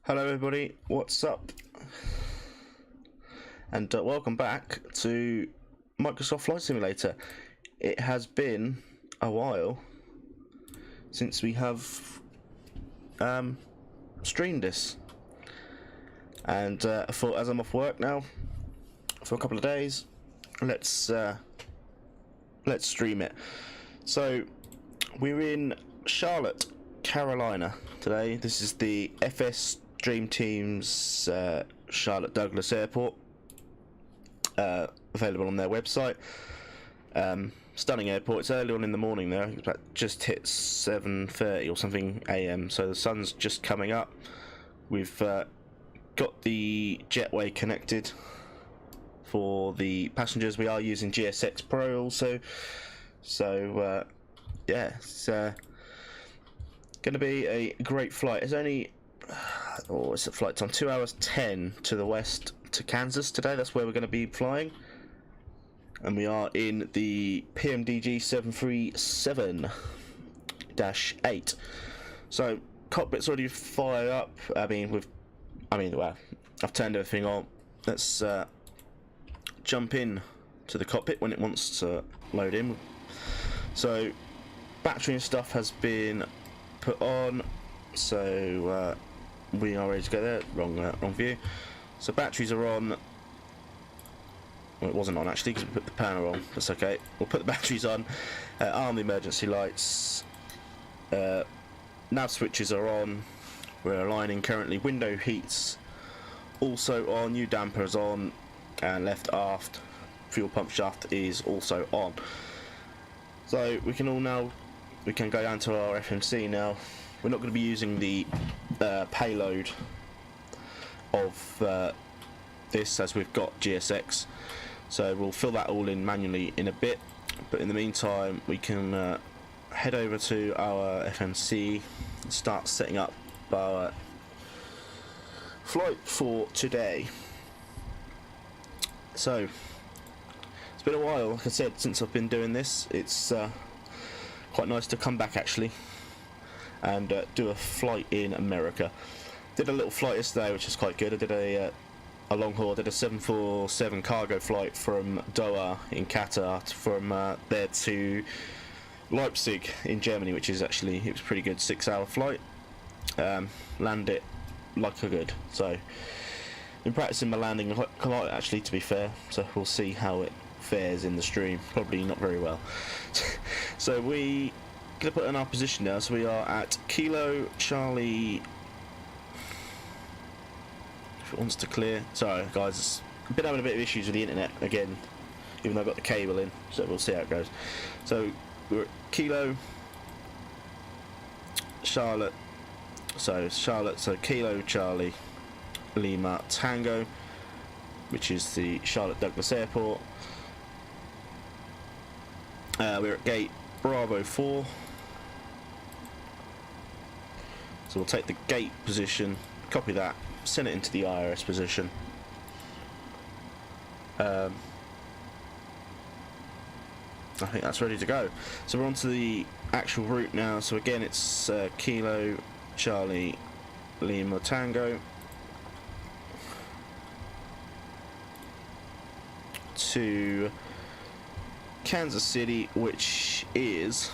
Hello everybody, what's up? And welcome back to Microsoft Flight Simulator. It has been a while since we have streamed this, and I thought, as I'm off work now for a couple of days, let's stream it. So we're in Charlotte, Carolina today. This is the FS Dream Team's Charlotte Douglas Airport, available on their website. Stunning airport. It's early on in the morning there. It's about just hit 7:30 or something AM, so the sun's just coming up. We've got the jetway connected for the passengers. We are using GSX Pro also, so yeah, it's going to be a great flight. It's only it's a flight time 2 hours 10 to the west to Kansas today. That's where we're going to be flying, and we are in the PMDG 737-8. So cockpit's already fired up. Well, I've turned everything on. Let's jump in to the cockpit when it wants to load in. So battery and stuff has been put on, so we are ready to go there. Wrong view. So batteries are on. Well, it wasn't on actually because we put the panel on. That's okay. We'll put the batteries on. Arm the emergency lights. Nav switches are on. We're aligning currently. Window heats also on. New dampers on, and left aft fuel pump shaft is also on. So we can go down to our FMC now. We're not going to be using the payload of this, as we've got GSX, so we'll fill that all in manually in a bit. But in the meantime, we can head over to our FMC and start setting up our flight for today. So it's been a while, like I said, since I've been doing this. It's quite nice to come back actually and do a flight in America. Did a little flight yesterday, which is quite good. I did a long haul. I did a 747 cargo flight from Doha in Qatar, from there to Leipzig in Germany, which is actually, it was pretty good. 6-hour flight. Land it like a good. So been practicing my landing a lot actually, to be fair. So we'll see how it fares in the stream. Probably not very well. So we gonna put in our position now. So we are at Kilo Charlie. If it wants to clear. Sorry guys, I've been having a bit of issues with the internet again, even though I've got the cable in, so we'll see how it goes. So we're at Kilo Charlotte. So Kilo Charlie Lima Tango, which is the Charlotte Douglas Airport. We're at gate Bravo 4. So we'll take the gate position, copy that, send it into the IRS position. I think that's ready to go. So we're on to the actual route now. So again, it's Kilo Charlie Lima Tango to Kansas City, which is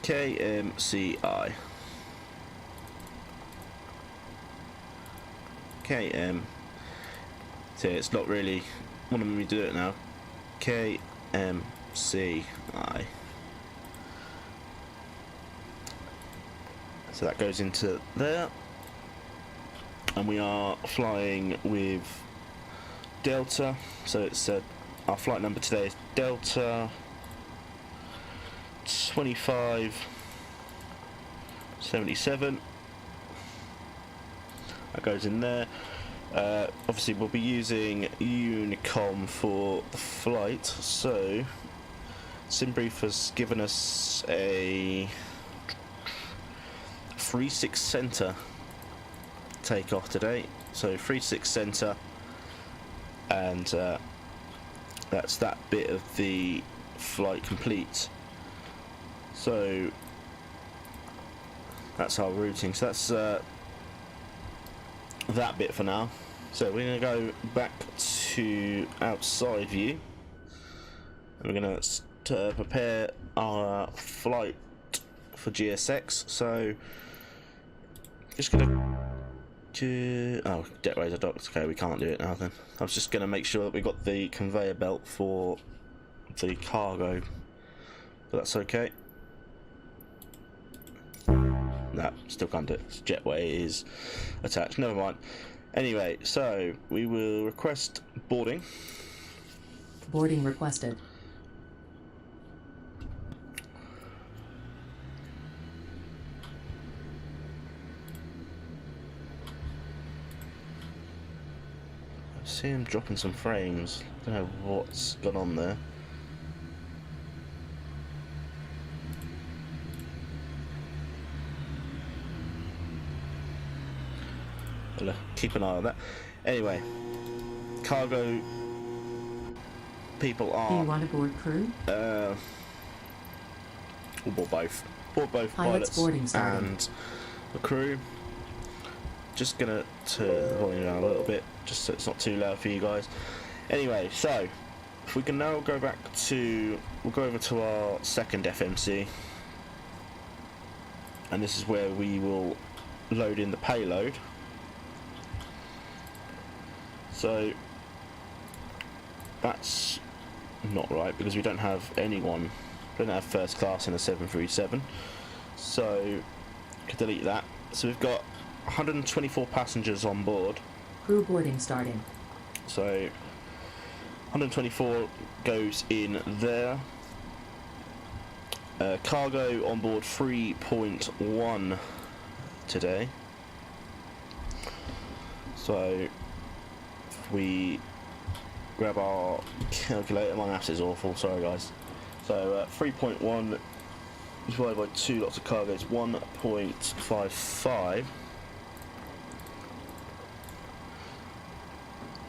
KMCI. So it's not really wanting me to do it now. KMCI. So that goes into there, and we are flying with Delta. So it's our flight number today is Delta 2577. That goes in there. Obviously we'll be using Unicom for the flight, so SimBrief has given us a 3-6 center takeoff today. So 3-6 center, and that's that bit of the flight complete. So That's our routing. So that's that bit for now. So we're going to go back to outside view. And we're going to prepare our flight for GSX. So just going to jet razor docked. Okay, we can't do it now then. I was just going to make sure that we got the conveyor belt for the cargo, but that's okay. No, still can't do it. Jetway is attached. Never mind. Anyway, so we will request boarding. Boarding requested. I see him dropping some frames. Don't know what's gone on there. Keep an eye on that. Anyway, cargo people are. Do you want to board crew? We'll board both. Board both pilots and the crew. Just gonna turn the volume down a little bit, just so it's not too loud for you guys. Anyway, so if we can now go back to, we'll go over to our second FMC, and this is where we will load in the payload. So that's not right because we don't have anyone, we don't have first class in a 737. So we can delete that. So we've got 124 passengers on board. Crew boarding starting. So 124 goes in there. Cargo on board 3.1 today. So we grab our calculator. My maths is awful, sorry guys. So 3.1 divided by 2 lots of cargo is 1.55.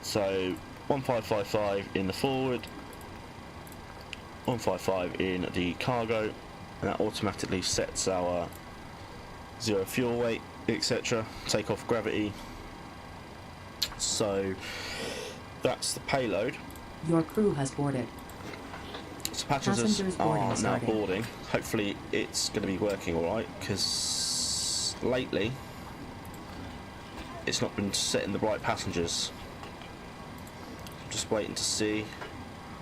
So 1555 in the forward, 155 in the cargo, and that automatically sets our zero fuel weight, etc. Takeoff gravity. So that's the payload. Your crew has boarded. So passengers are now boarding. Hopefully it's going to be working alright, because lately it's not been setting the right passengers. Just waiting to see.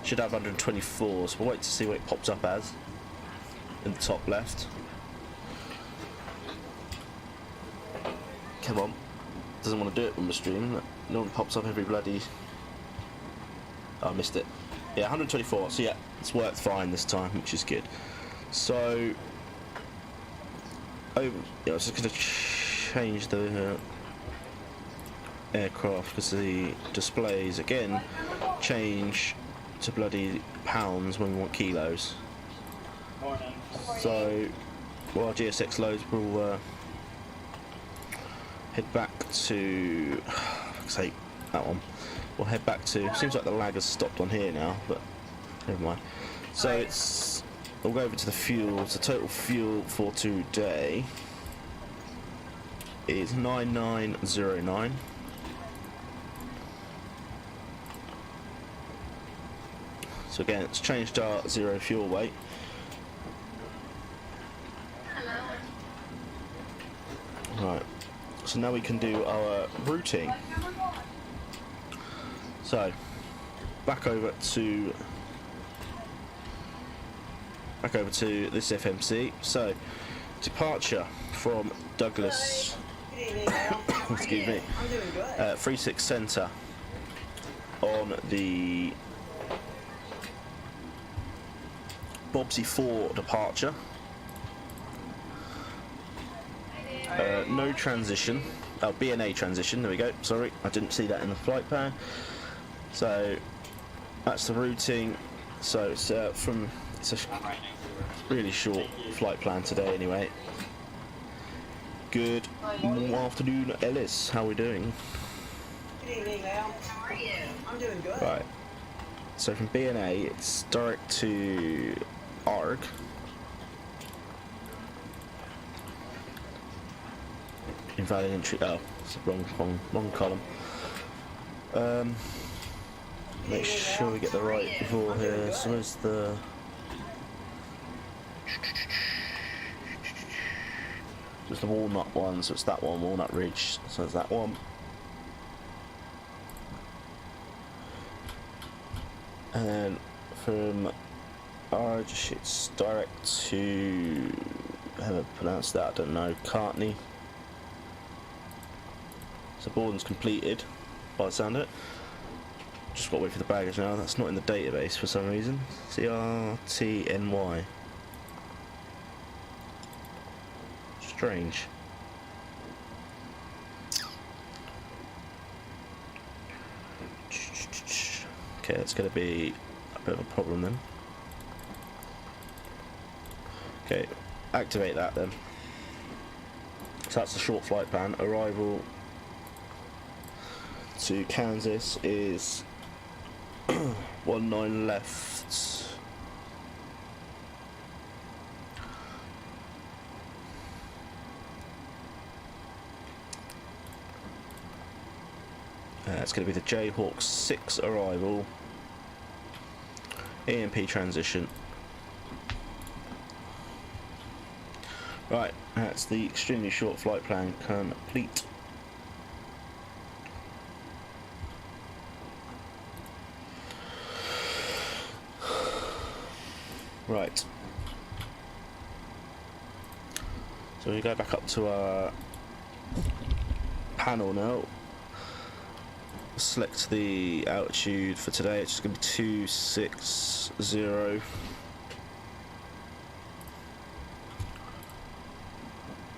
Should have 124, so we'll wait to see what it pops up as in the top left. Come on. Doesn't want to do it on the stream. No one pops up every bloody... Oh, I missed it. Yeah, 124. So yeah, it's worked fine this time, which is good. So, yeah, I was just going to change the aircraft because the displays again change to bloody pounds when we want kilos. So, while GSX loads, we'll head back to, say that one. We'll head back to, seems like the lag has stopped on here now, but never mind. So it's, we'll go over to the fuel. So total fuel for today is 9909. So again, it's changed our zero fuel weight. Right, so now we can do our routing. So, back over to this FMC. So, departure from Douglas, excuse me, 36 Centre on the Bobsey 4 departure. No transition. Oh, BNA transition. There we go. Sorry, I didn't see that in the flight plan. So that's the routing. So it's it's a really short flight plan today. Anyway, good afternoon, Ellis. How are we doing? Good evening, Al. How are you? I'm doing good. Right. So from BNA, it's direct to ARG. invalid entry. Oh, it's the wrong column. Make sure we get the right before here. So where's the... It's the Walnut one, so it's that one, Walnut Ridge, so it's that one. And then from Orange, it's direct to, how do I pronounce that, I don't know, Cartney. So boarding's completed, by the sound of it. Just got to wait for the baggage now, that's not in the database for some reason. CRTNY. Strange. Okay, that's going to be a bit of a problem then. Okay, activate that then. So that's the short flight plan. Arrival to Kansas is 19 left. It's going to be the Jayhawk 6 arrival. EMP transition. Right, that's the extremely short flight plan complete. Right. So we go back up to our panel now. Select the altitude for today, it's just going to be 260.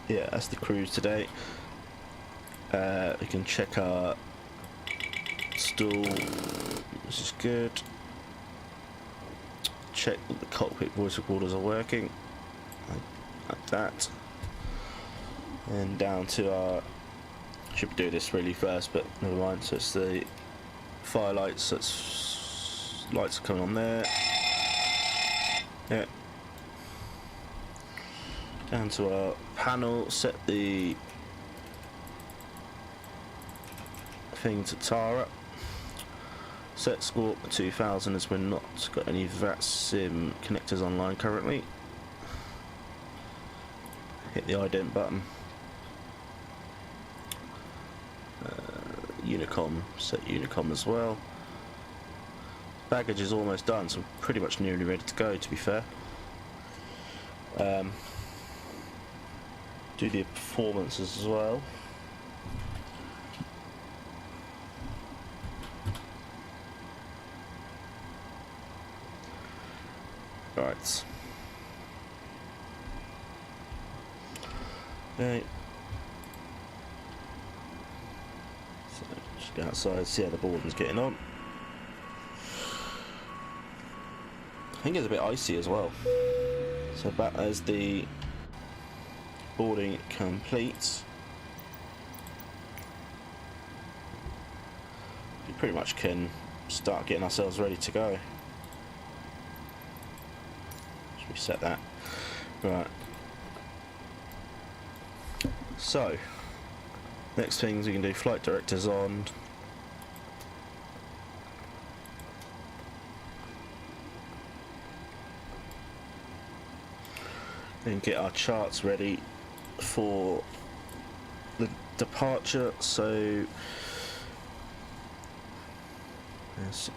Yeah, that's the cruise today. We can check our stall, this is good. Check that the cockpit voice recorders are working, like that. And down to our, should do this really first, but never mind. So it's the fire lights. That's lights are coming on there. Yeah. Down to our panel. Set the thing to Tara. Set Squawk 2000 as we're not got any VATSIM connectors online currently. Hit the ident button. Unicom, set Unicom as well. Baggage is almost done, so I'm pretty much nearly ready to go, to be fair. Do the performances as well. Right. Okay. Go outside, see how the boarding's getting on. I think it's a bit icy as well. So about as the boarding completes, we pretty much can start getting ourselves ready to go. Should we set that? Right. So, next things we can do, flight directors on. And get our charts ready for the departure. So it's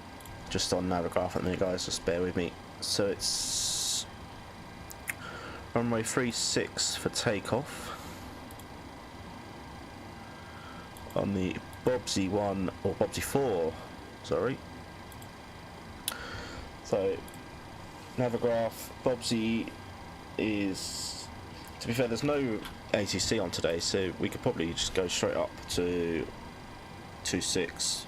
just on Navigraph at the minute, guys, just bear with me. So it's runway 36 for takeoff on the Bobsy 1 or Bobsy 4, sorry. So Navigraph Bobsy is, to be fair, there's no ATC on today, so we could probably just go straight up to 260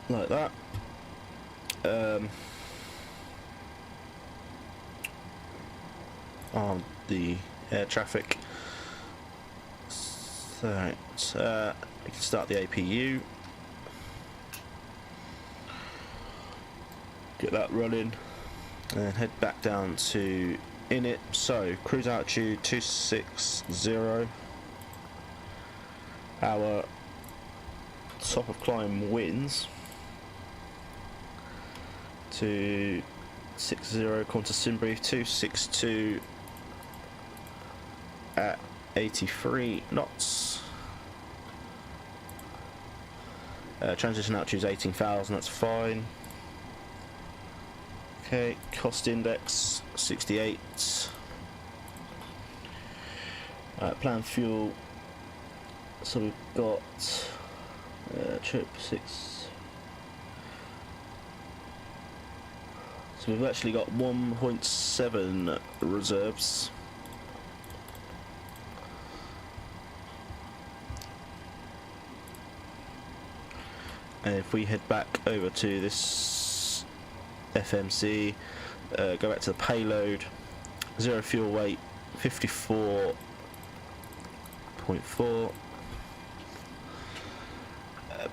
like that. On the air traffic, so we can start the APU. Get that running. and then head back down to init. So cruise altitude 260. Our top of climb winds 260, according to SimBrief 262 at 83 knots. Transition altitude is 18,000, that's fine. Okay, cost index 68. Planned fuel, so we've got trip 6. So we've actually got 1.7 reserves. And if we head back over to this FMC, go back to the payload, 0 fuel weight 54.4,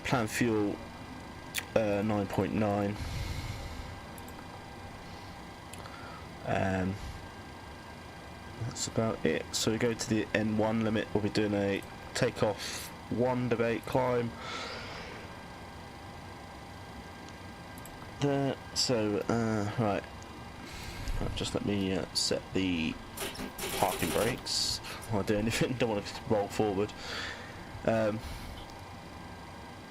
planned fuel 9.9, that's about it. So we go to the N1 limit, we'll be doing a takeoff 1 debate climb there. So right, just let me set the parking brakes before I do anything. Don't want to roll forward.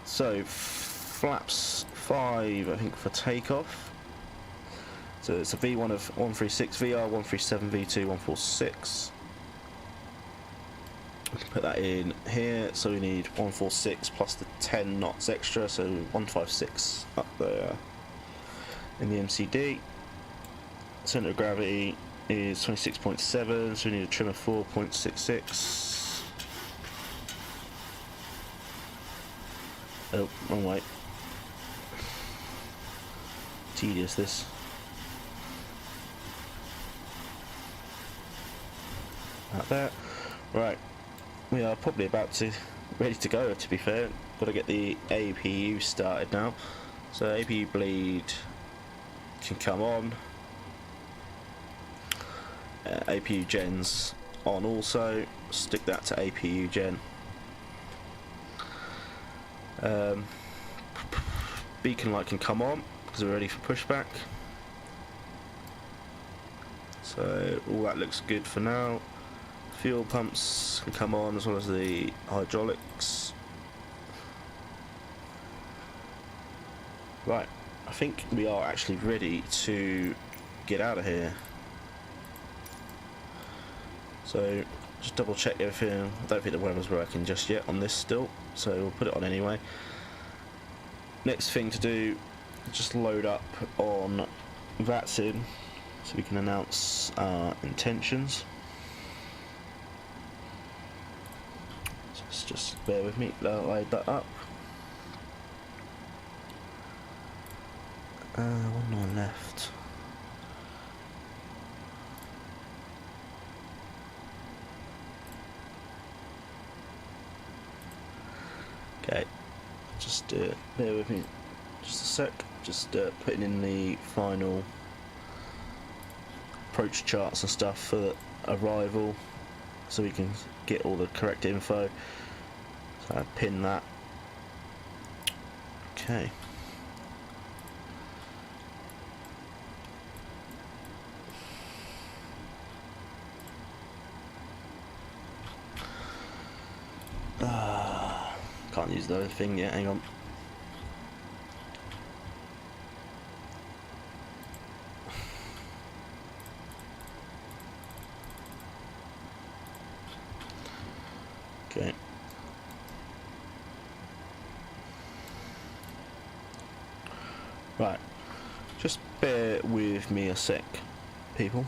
So flaps 5, I think, for takeoff. So it's a V1 of 136, VR 137, V2 146. We can put that in here. So we need 146 plus the 10 knots extra, so 156 up there in the MCD. Centre of gravity is 26.7, so we need a trim of 4.66. Oh, wrong way. Tedious this. Like that. Right, we are probably ready to go, to be fair. Got to get the APU started now. So APU bleed can come on. APU gens on also. Stick that to APU gen. Beacon light can come on because we're ready for pushback. So all that looks good for now. Fuel pumps can come on as well as the hydraulics. Right, I think we are actually ready to get out of here. So just double check everything. I don't think the weather's working just yet on this still, so we'll put it on anyway. Next thing to do, just load up on VATSIM so we can announce our intentions. Just bear with me, load that up. 1 left. Okay, just bear with me just a sec, just putting in the final approach charts and stuff for arrival so we can get all the correct info. So I pin that. Okay. Can't use the other thing yet, hang on. Okay. Right. Just bear with me a sec, people.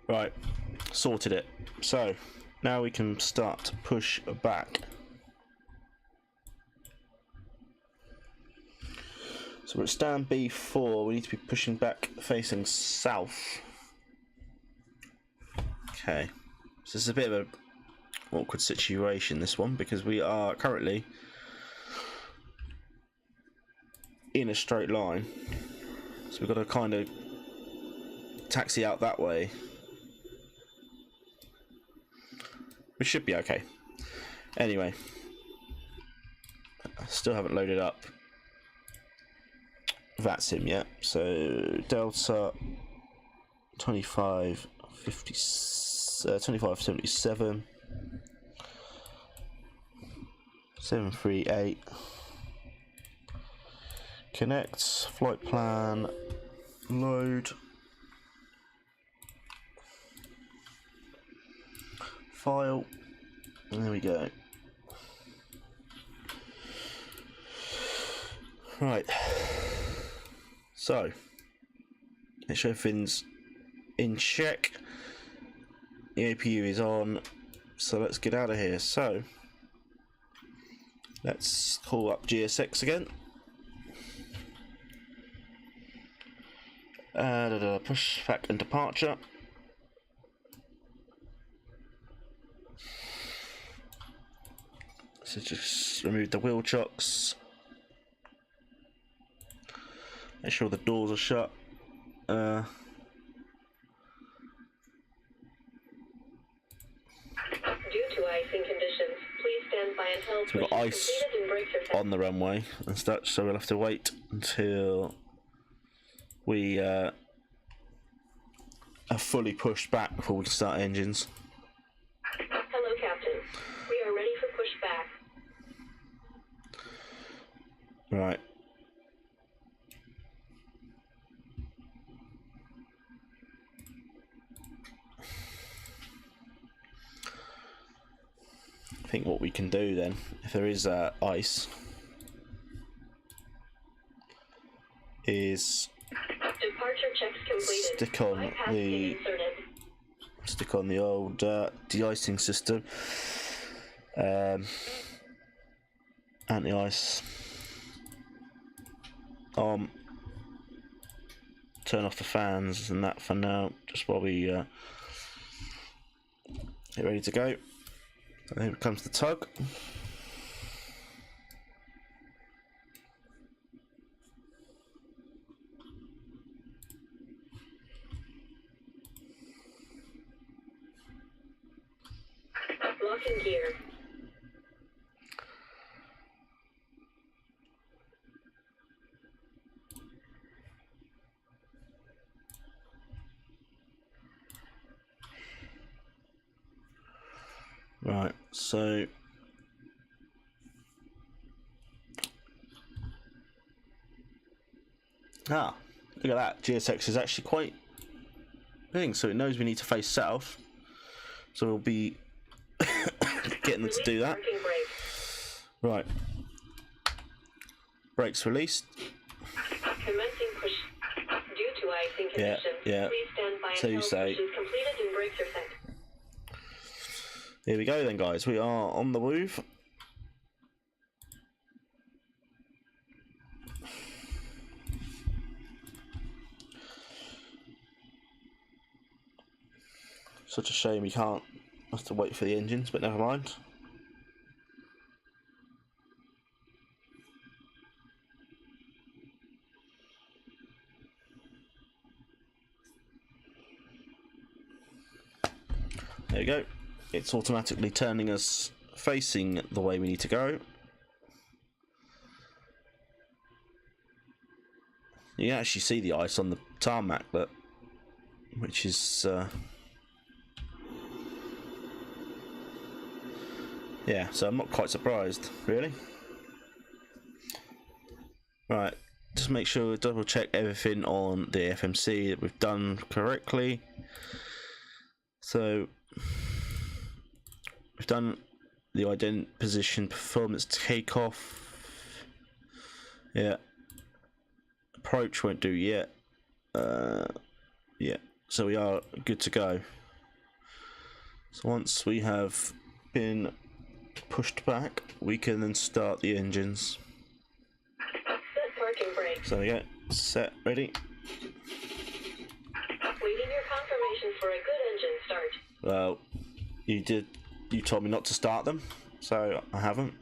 Right, sorted it. So now we can start to push back. So we're at stand B4, we need to be pushing back facing south. Okay, so this is a bit of an awkward situation, this one, because we are currently in a straight line. So we've got to kind of taxi out that way. We should be okay. Anyway, I still haven't loaded up VATSIM yet. So Delta 2577 738 connect, flight plan, load, file, and there we go. Right, so make sure everything's in check. The APU is on, so let's get out of here. So let's call up GSX again. Push back and departure. So just remove the wheel chocks. Make sure the doors are shut. Due to icing conditions, please stand by until So we've got ice completed and brakes are set. on the runway and such, so we'll have to wait until we are fully pushed back before we can start engines. Hello, Captain. We are ready for pushback. Right. I think what we can do then, if there is ice, is Departure checks completed. stick on the old de-icing system, anti-ice, turn off the fans and that for now, just while we get ready to go. And here comes the tug. Locking gear. Right, so look at that. GSX is actually quite big, so it knows we need to face south. So we'll be getting them to do that. Parking brake. Right. Brakes released. Commencing push. Due to icing Yeah, conditions, yeah. please stand by So you until say. push is completed and brakes are set. Here we go then, guys. We are on the move. Such a shame we can't have to wait for the engines, but never mind. There we go. It's automatically turning us facing the way we need to go. You can actually see the ice on the tarmac, which is yeah, so I'm not quite surprised, really. Right, just make sure we double check everything on the FMC that we've done correctly. So we've done the ident position performance takeoff. Yeah. Approach won't do yet. Yeah, so we are good to go. So once we have been pushed back, we can then start the engines. Set parking brake. So there we go, set, ready. Waiting your confirmation for a good engine start. Well, you told me not to start them, so I haven't.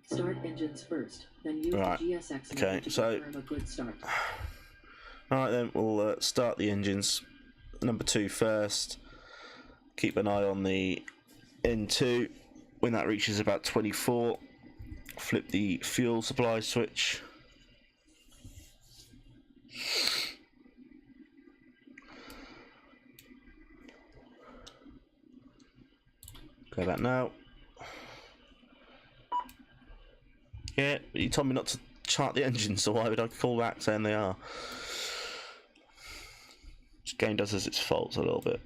Start engines first, then use Right. the GSX Okay, mode to so- confirm a good start. Alright then, we'll start the engines. Number 2 first. Keep an eye on the N2. When that reaches about 24, flip the fuel supply switch. Go back now. Yeah, but you told me not to chart the engine, so why would I call back saying they are? This game does as its faults a little bit.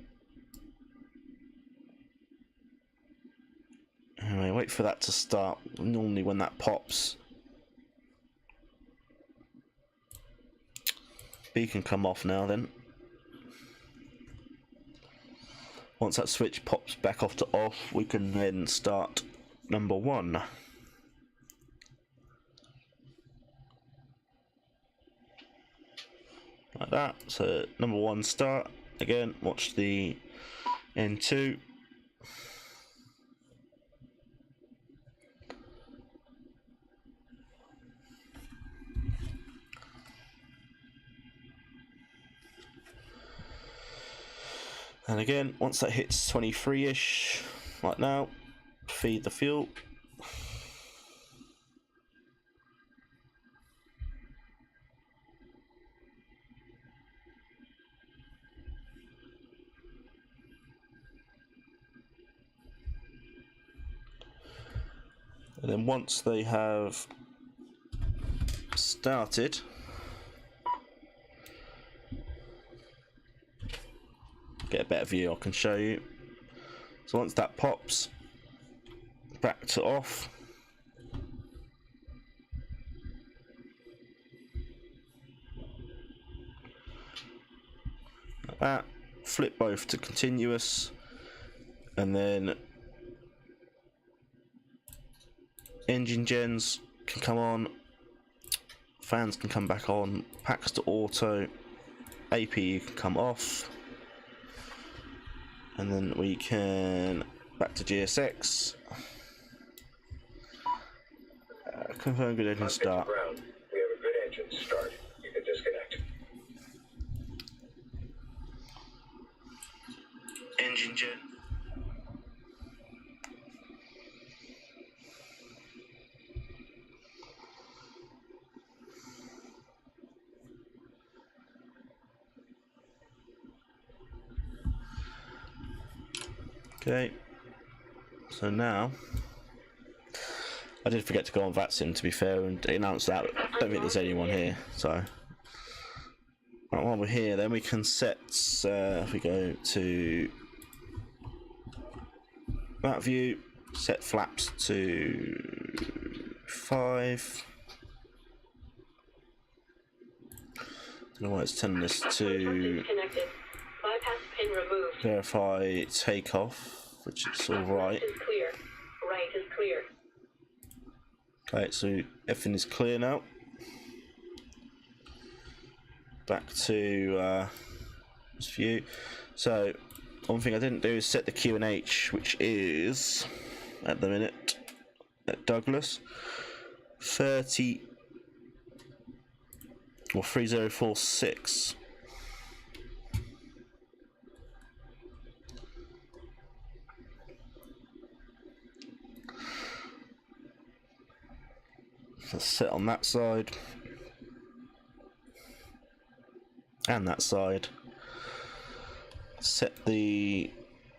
Anyway, wait for that to start. Normally when that pops, B can come off now then. Once that switch pops back off to off, we can then start number 1. Like that. So number 1 start. Again, watch the N2. And again, once that hits 23-ish, like now, feed the fuel. And then once they have started, get a better view I can show you. So once that pops, back to off. Like that. Flip both to continuous, and then engine gens can come on, fans can come back on, packs to auto, APU can come off. And then we can back to GSX. Confirm good engine start. Ground. We have a good engine start. You can disconnect. Engine gen. Okay, so now I did forget to go on VATSIM, to be fair, and announce that. I don't think there's anyone here, so right, while we're here, then we can set. If we go to that view, set flaps to 5. Don't know why it's telling us to Disconnected. Bypass pin removed. verify takeoff, which is all right. Left is clear. Right is clear. Okay, so everything is clear now. Back to this view. So one thing I didn't do is set the QNH, which is at the minute at Douglas 30 or 3046. Let's set on that side and that side. Set the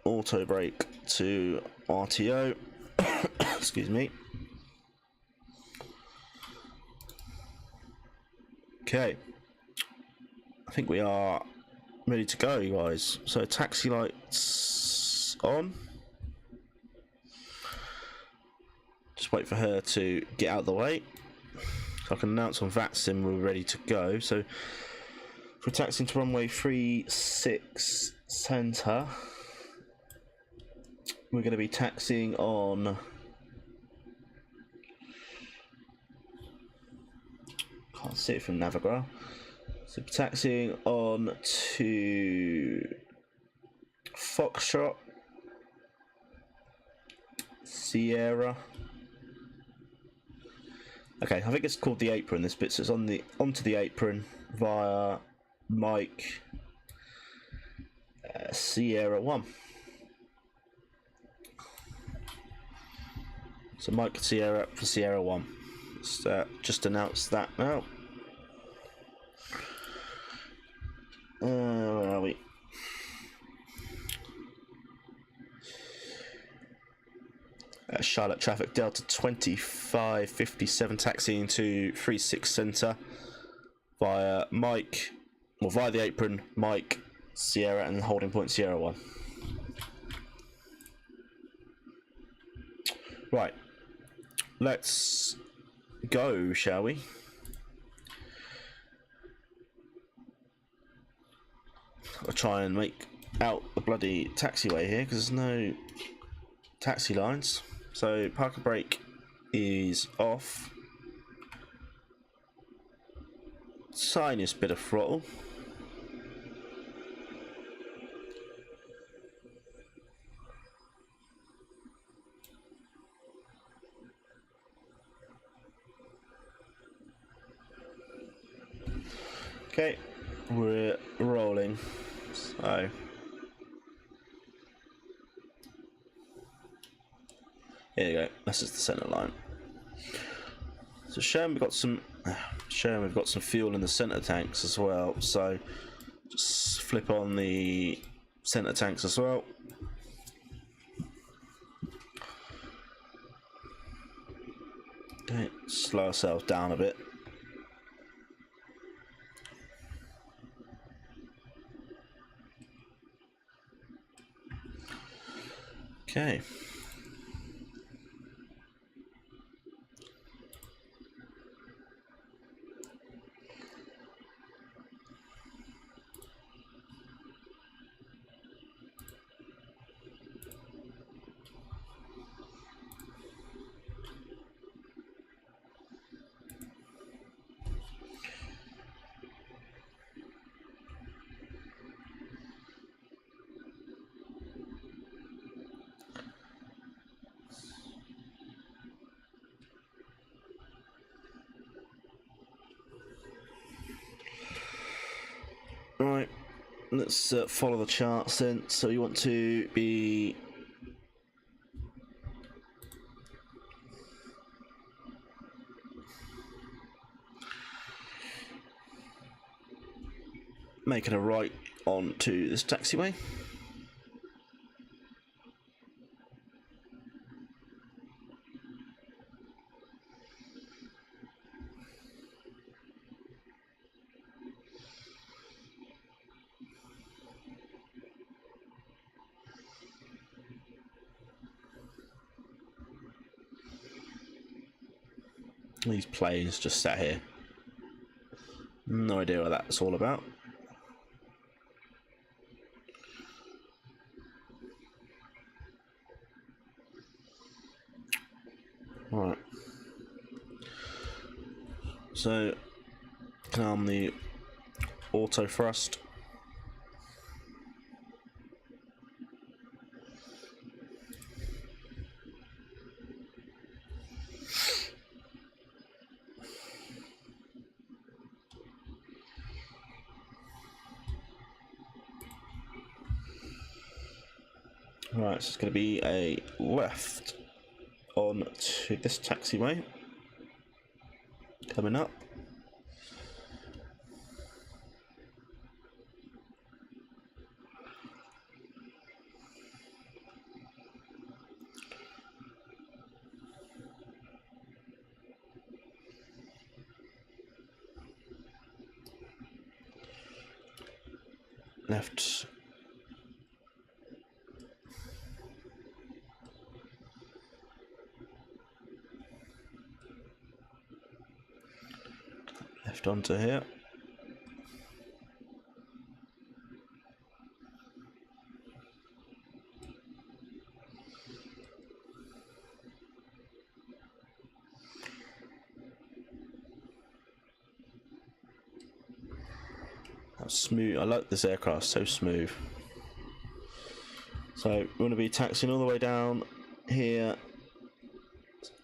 auto brake to RTO. Excuse me. Okay, I think we are ready to go, you guys. So taxi lights on. Just wait for her to get out of the way. So I can announce on VATSIM we're ready to go. So For taxiing to runway 36 centre, we're going to be taxiing on. Can't see it from Navigraph. So taxiing on to Foxtrot, Sierra. Okay, I think it's called the apron. This bit, so it's on the onto the apron via Mike Sierra 1. So Mike Sierra for Sierra 1. Let's just announce that now. Where are we? Charlotte traffic Delta 2557 taxiing to 36 Centre via Mike, or via the apron, Mike Sierra and holding point Sierra 1. Right, let's go, shall we? I'll try and make out the bloody taxiway here because there's no taxi lines. So parking brake is off. Tiniest bit of throttle. Okay, we're rolling. So here you go. This is the centre line. So showing we've got some fuel in the centre tanks as well. So just flip on the centre tanks as well. Okay, slow ourselves down a bit. Okay. Right, let's follow the charts then. So you want to be making a right onto this taxiway. These planes just sat here. No idea what that's all about. Right. So, calm the auto thrust. Right, so it's going to be a left on to this taxiway. Coming up. Left. Left onto here. That's smooth. I like this aircraft, so smooth. So we're going to be taxiing all the way down here.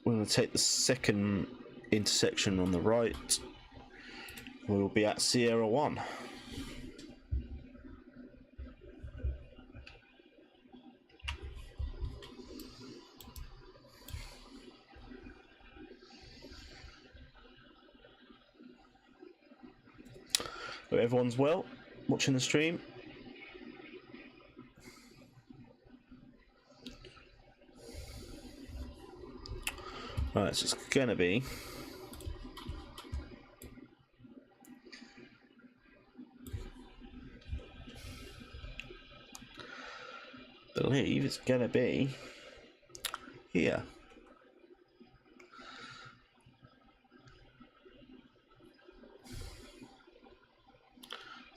We're going to take the second intersection on the right. We will be at Sierra 1. Hope everyone's well watching the stream. Right, so it's gonna be I believe it's gonna be here.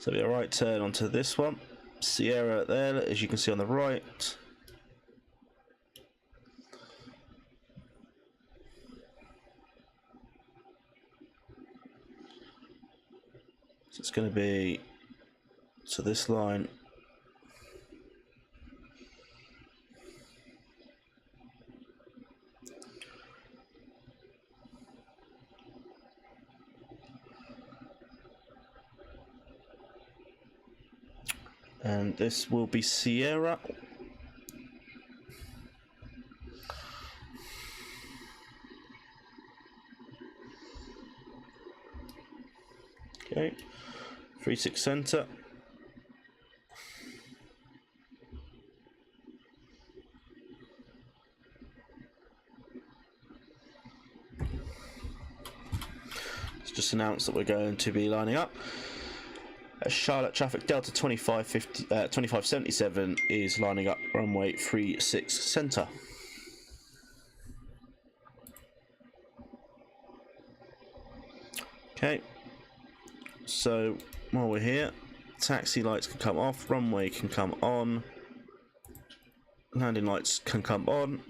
So be a right turn onto this one. Sierra there, as you can see on the right. So it's going to be to this line. And this will be Sierra. Okay, 36 center. It's just announced that we're going to be lining up. Charlotte traffic Delta 2577 is lining up runway 36 center. Okay, so while we're here, taxi lights can come off, runway can come on, landing lights can come on.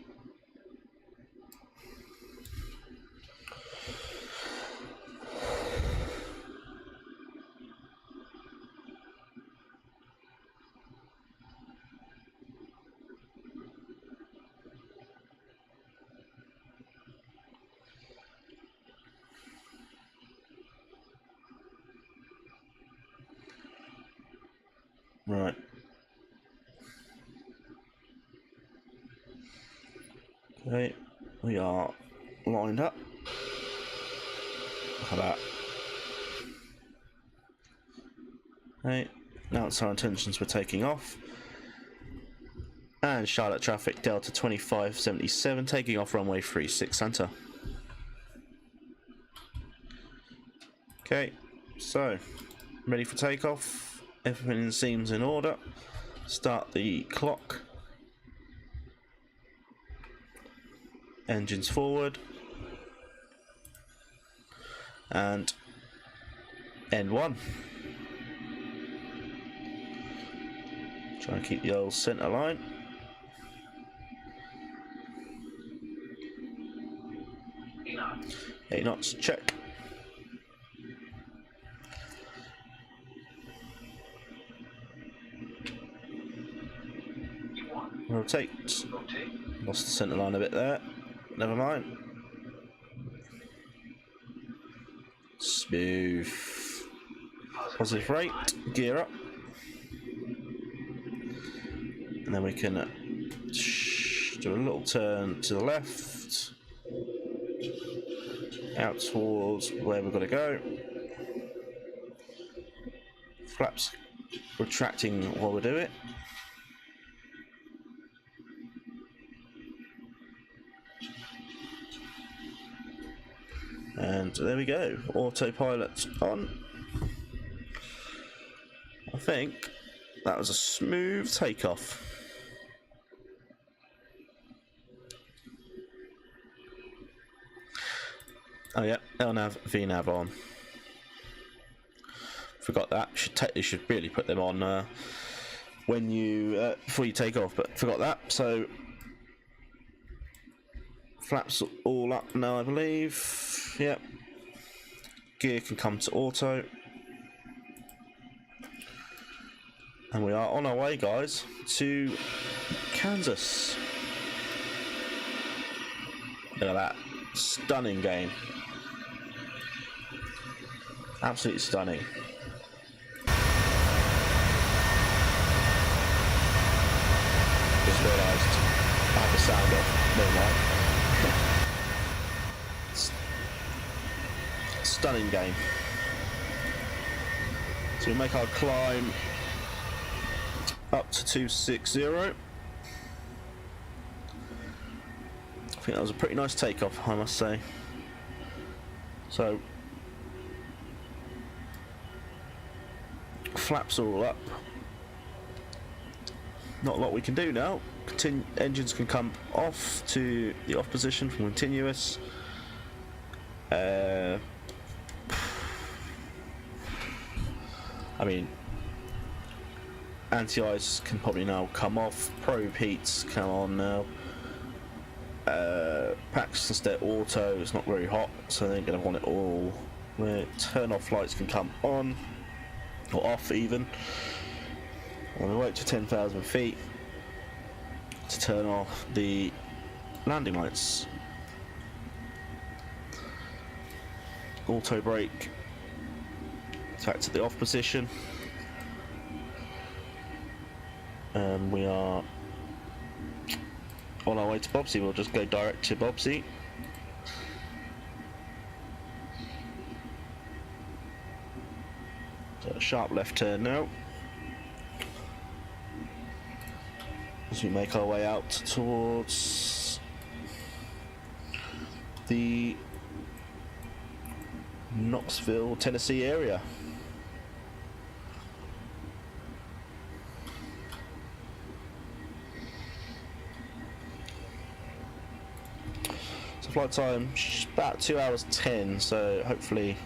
Right. Okay, we are lined up. Look at that. Okay, now it's our intentions we're taking off. And Charlotte traffic Delta 2577 taking off runway 36 center. Okay, so ready for takeoff. Everything seems in order. Start the clock. Engines forward. And end one. Try and keep the old center line. Eight knots, check. Rotate. Lost the centre line a bit there. Never mind. Smooth. Positive rate. Gear up. And then we can do a little turn to the left. Out towards where we've got to go. Flaps retracting while we do it. And there we go, autopilot on. I think that was a smooth takeoff. Oh yeah, LNAV, VNAV on. Forgot that. You should really put them on when you before you take off, but forgot that. So flaps all up now, I believe. Yep. Gear can come to auto. And we are on our way, guys, to Kansas. Look at that. Stunning game. Absolutely stunning. Just realised I had the sound off. Never mind. Stunning game. So we make our climb up to 260. I think that was a pretty nice takeoff, I must say. So flaps all up. Not a lot we can do now. Engines can come off to the off position from continuous. I mean, anti-ice can probably now come off. Probe heats come on now. Packs instead auto. It's not very hot, so they're going to want it all. Turn off lights can come on or off even. And we wait to 10,000 feet to turn off the landing lights. Auto brake. Back to the off position. We are on our way to Bobsey. We'll just go direct to Bobsey. So a sharp left turn now. As we make our way out towards the Knoxville, Tennessee area. So flight time about 2 hours 10, so hopefully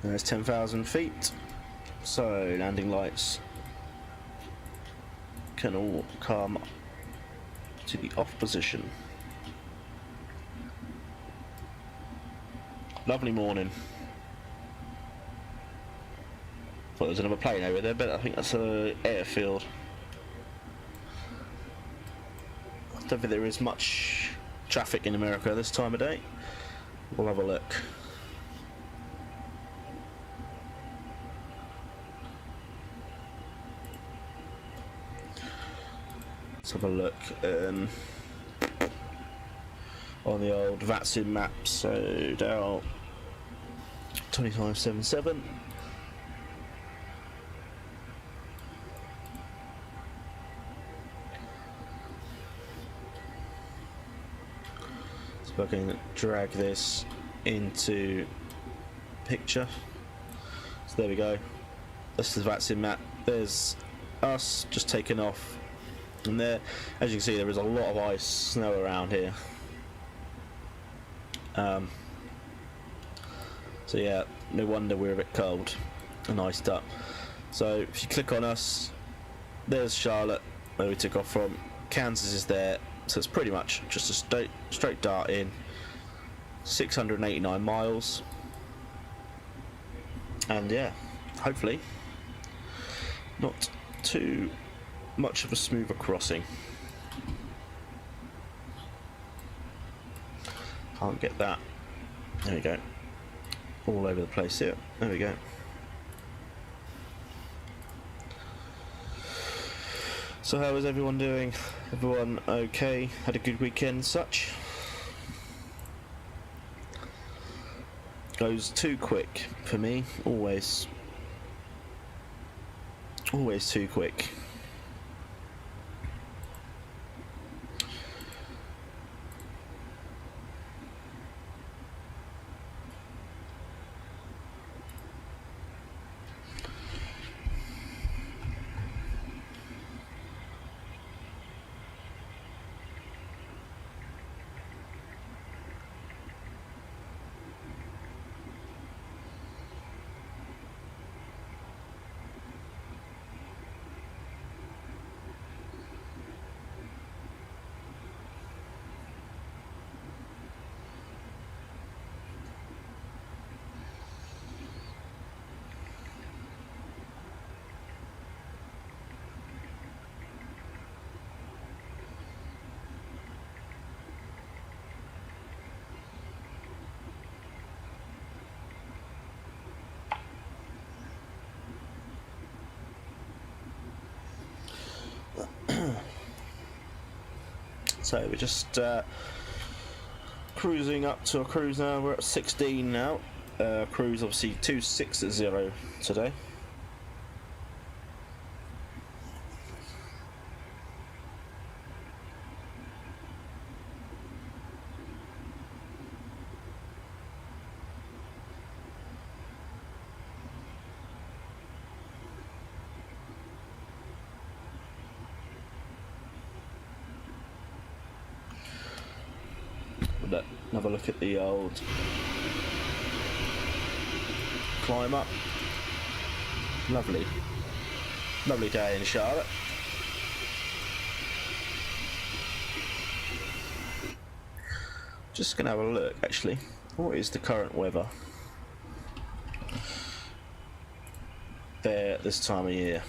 there's 10,000 feet. So landing lights can all come to the off position. Lovely morning. Thought there was another plane over there, but I think that's an airfield. I don't think there is much traffic in America this time of day. We'll have a look. Let's have a look on the old VATSIM map. So Dow 2577. So I can drag this into picture. So there we go. This is the VATSIM map. There's us just taking off. And there, as you can see, there is a lot of ice, snow around here. So yeah, no wonder we're a bit cold and iced up. So if you click on us, there's Charlotte, where we took off from. Kansas is there, so it's pretty much just a straight dart in. 689 miles. And yeah, hopefully not too much of a smoother crossing. Can't get that. There we go. All over the place here. There we go. So how is everyone doing? Everyone okay? Had a good weekend such? Goes too quick for me. Always too quick. So we're just cruising up to a cruise now. We're at 16 now. Cruise obviously 260 today. Have a look at the old climb up. Lovely day in Charlotte. Just gonna have a look actually. What is the current weather there at this time of year?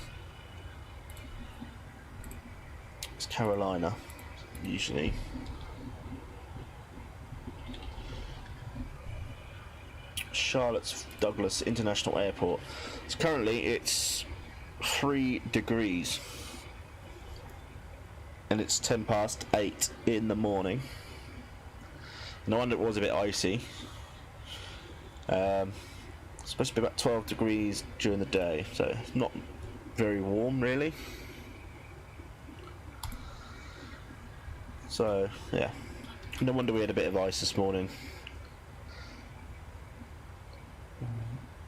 It's Carolina usually. Charlotte's Douglas International Airport. So currently it's 3 degrees and it's 8:10 in the morning. No wonder it was a bit icy. It's supposed to be about 12 degrees during the day, so it's not very warm really. So yeah, no wonder we had a bit of ice this morning.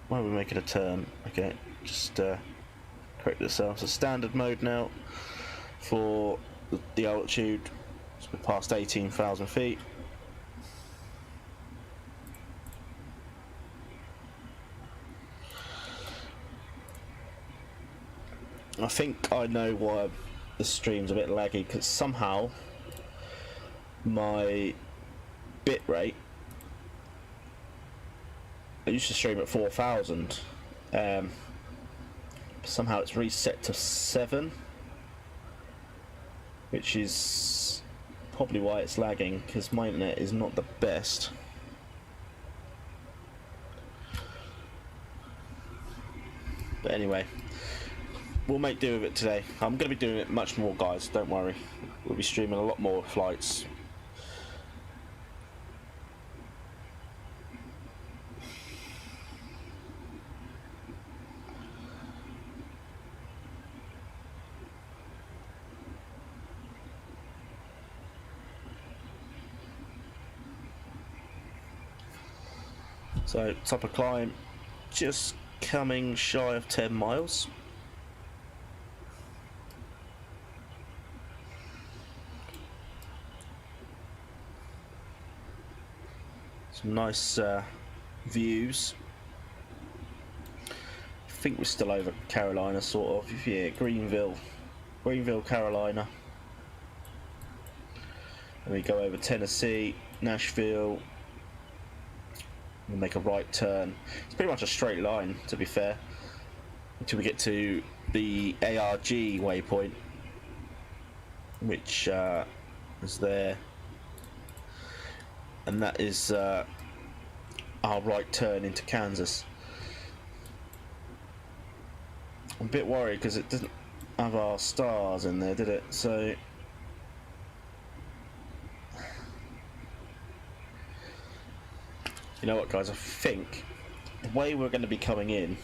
Why are we making a turn? Okay, just correct ourselves. So standard mode now for the altitude. So we're past 18,000 feet. I think I know why the stream's a bit laggy, because somehow my bit rate, I used to stream at 4,000. Somehow it's reset to 7, which is probably why it's lagging, because my internet is not the best. But anyway, we'll make do with it today. I'm going to be doing it much more, guys, don't worry. We'll be streaming a lot more flights. So, top of climb, just coming shy of 10 miles. Some nice views. I think we're still over Carolina, sort of. Yeah, Greenville, Carolina. And we go over Tennessee, Nashville. We'll make a right turn. It's pretty much a straight line, to be fair, until we get to the ARG waypoint, which is there, and that is our right turn into Kansas. I'm a bit worried because it didn't have our stars in there, did it? So you know what, guys, I think the way we're going to be coming in,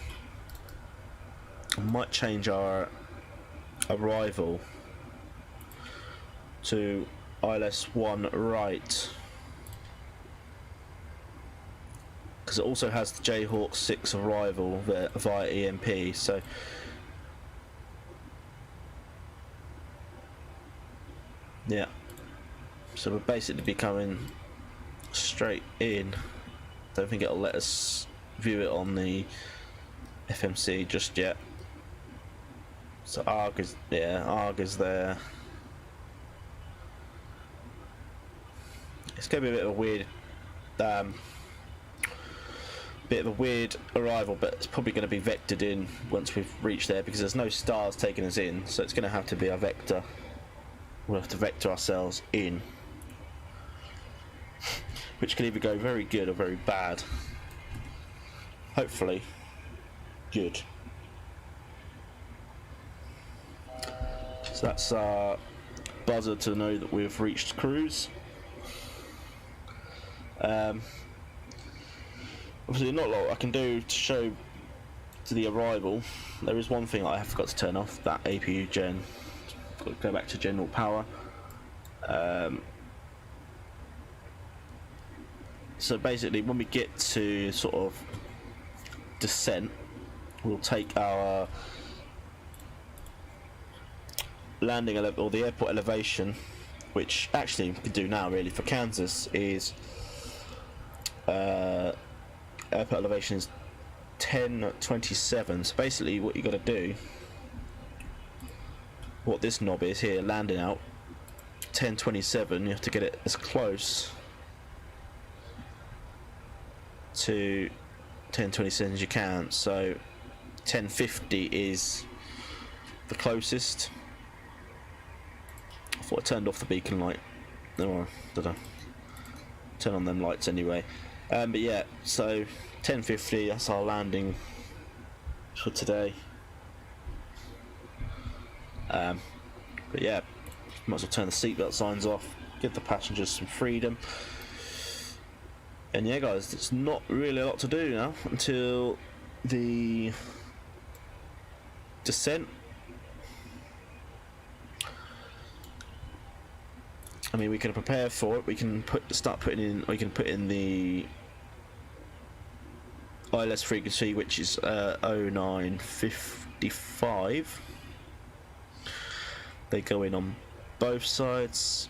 I might change our arrival to ILS1 right, because it also has the Jayhawk 6 arrival via EMP. So yeah, so we're basically be coming straight in. Don't think it'll let us view it on the FMC just yet. So ARG is there. It's going to be a bit of a weird arrival, but it's probably going to be vectored in once we've reached there, because there's no stars taking us in, so it's going to have to be a vector. We'll have to vector ourselves in, which can either go very good or very bad. Hopefully good. So that's our buzzer to know that we've reached cruise. Obviously not a lot I can do to show to the arrival. There is one thing I have forgot to turn off, that APU gen. Got to go back to general power. So basically when we get to sort of descent, we'll take our landing or the airport elevation, which actually we can do now really for Kansas, is airport elevation is 1027. So basically what you got to do, what this knob is here, landing out 1027, you have to get it as close to 1027 as you can. So 1050 is the closest. I thought I turned off the beacon light. No, I don't know. Turn on them lights anyway. But yeah, so 1050, that's our landing for today. But yeah, might as well turn the seatbelt signs off, give the passengers some freedom. And yeah guys, it's not really a lot to do now until the descent. I mean, we can prepare for it. We can start putting in. We can put in the ILS frequency, which is 0955. They go in on both sides.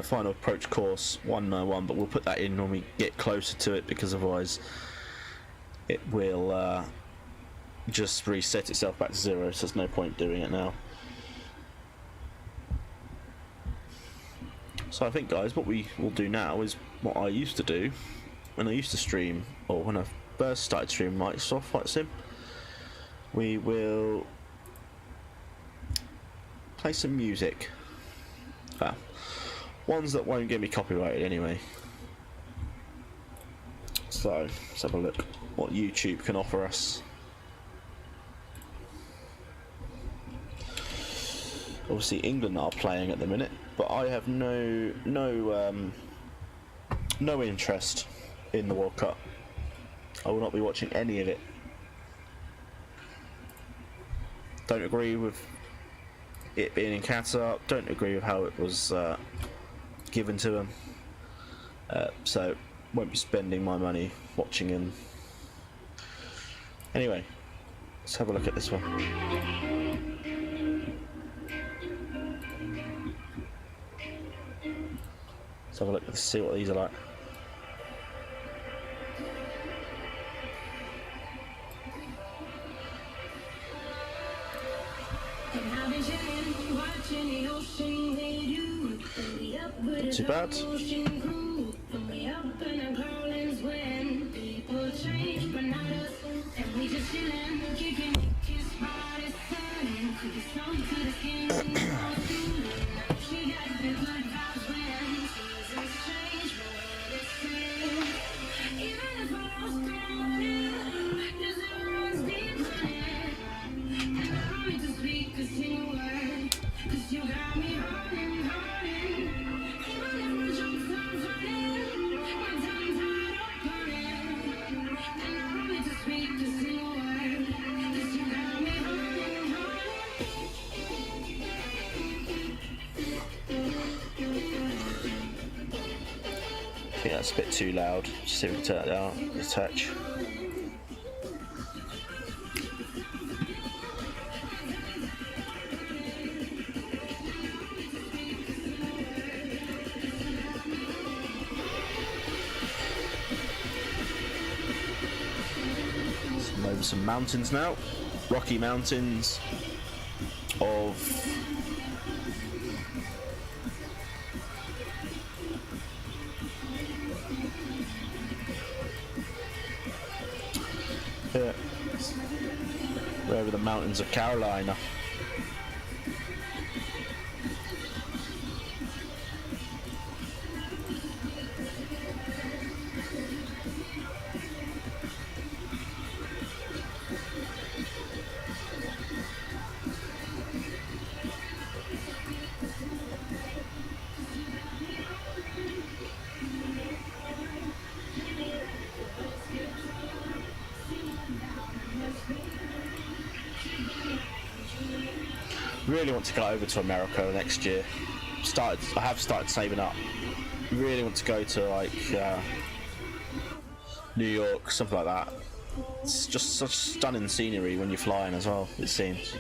Final approach course 191, but we'll put that in when we get closer to it, because otherwise it will just reset itself back to 0. So there's no point doing it now. So I think guys, what we will do now is what I used to do when I used to stream, or when I first started streaming Microsoft VATSIM. We will play some music. Ones that won't get me copyrighted anyway. So let's have a look what YouTube can offer us. Obviously England are playing at the minute, but I have no interest in the World Cup. I will not be watching any of it. Don't agree with it being in Qatar. Don't agree with how it was given to them. So won't be spending my money watching him. Anyway, let's have a look at this one. Let's have a look. Let's see what these are like. Not too bad. I think that's a bit too loud. Just see if we can turn it down a touch. So over some mountains now. Rocky Mountains of over the mountains of Carolina. Really want to go over to America next year. I have started saving up. Really want to go to like New York, something like that. It's just such stunning scenery when you're flying as well, it seems.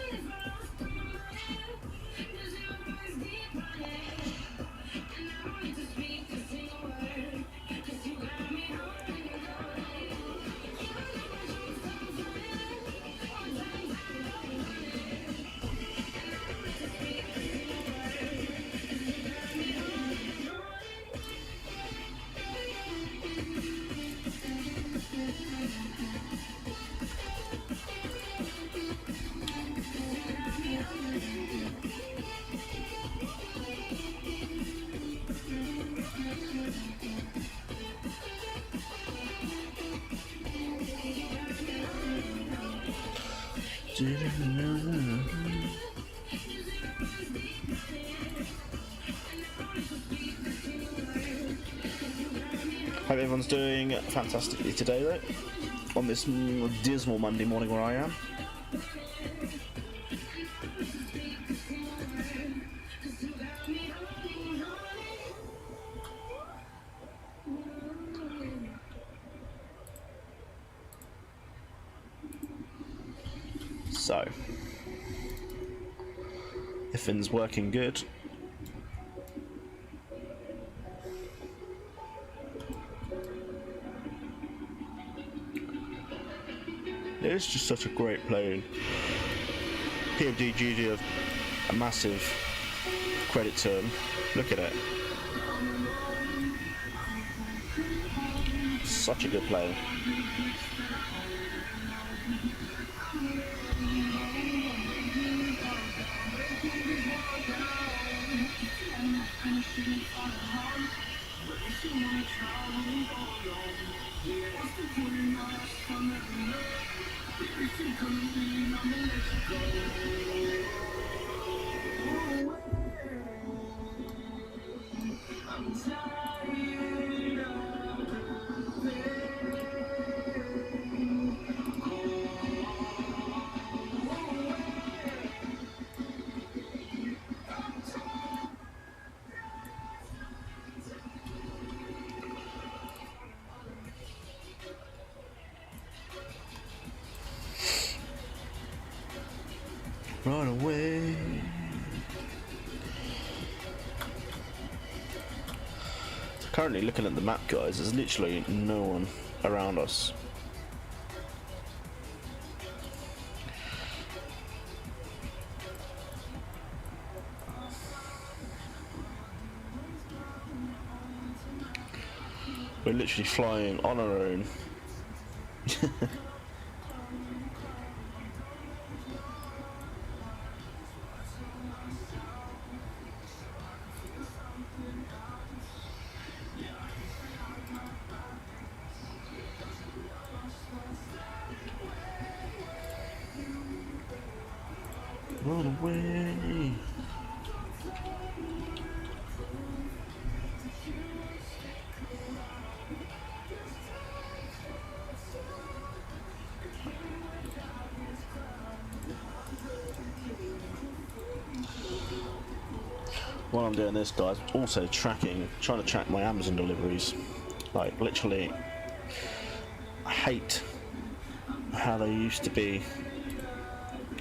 Hope everyone's doing fantastically today, though, on this dismal Monday morning where I am. So, everything's working good. It's just such a great plane. PMDG do a massive credit to them. Look at it. Such a good plane. Run away. Currently looking at the map, guys, there's literally no one around us. We're literally flying on our own. Run away. While I'm doing this, guys, I'm also trying to track my Amazon deliveries. Like, literally, I hate how they used to be.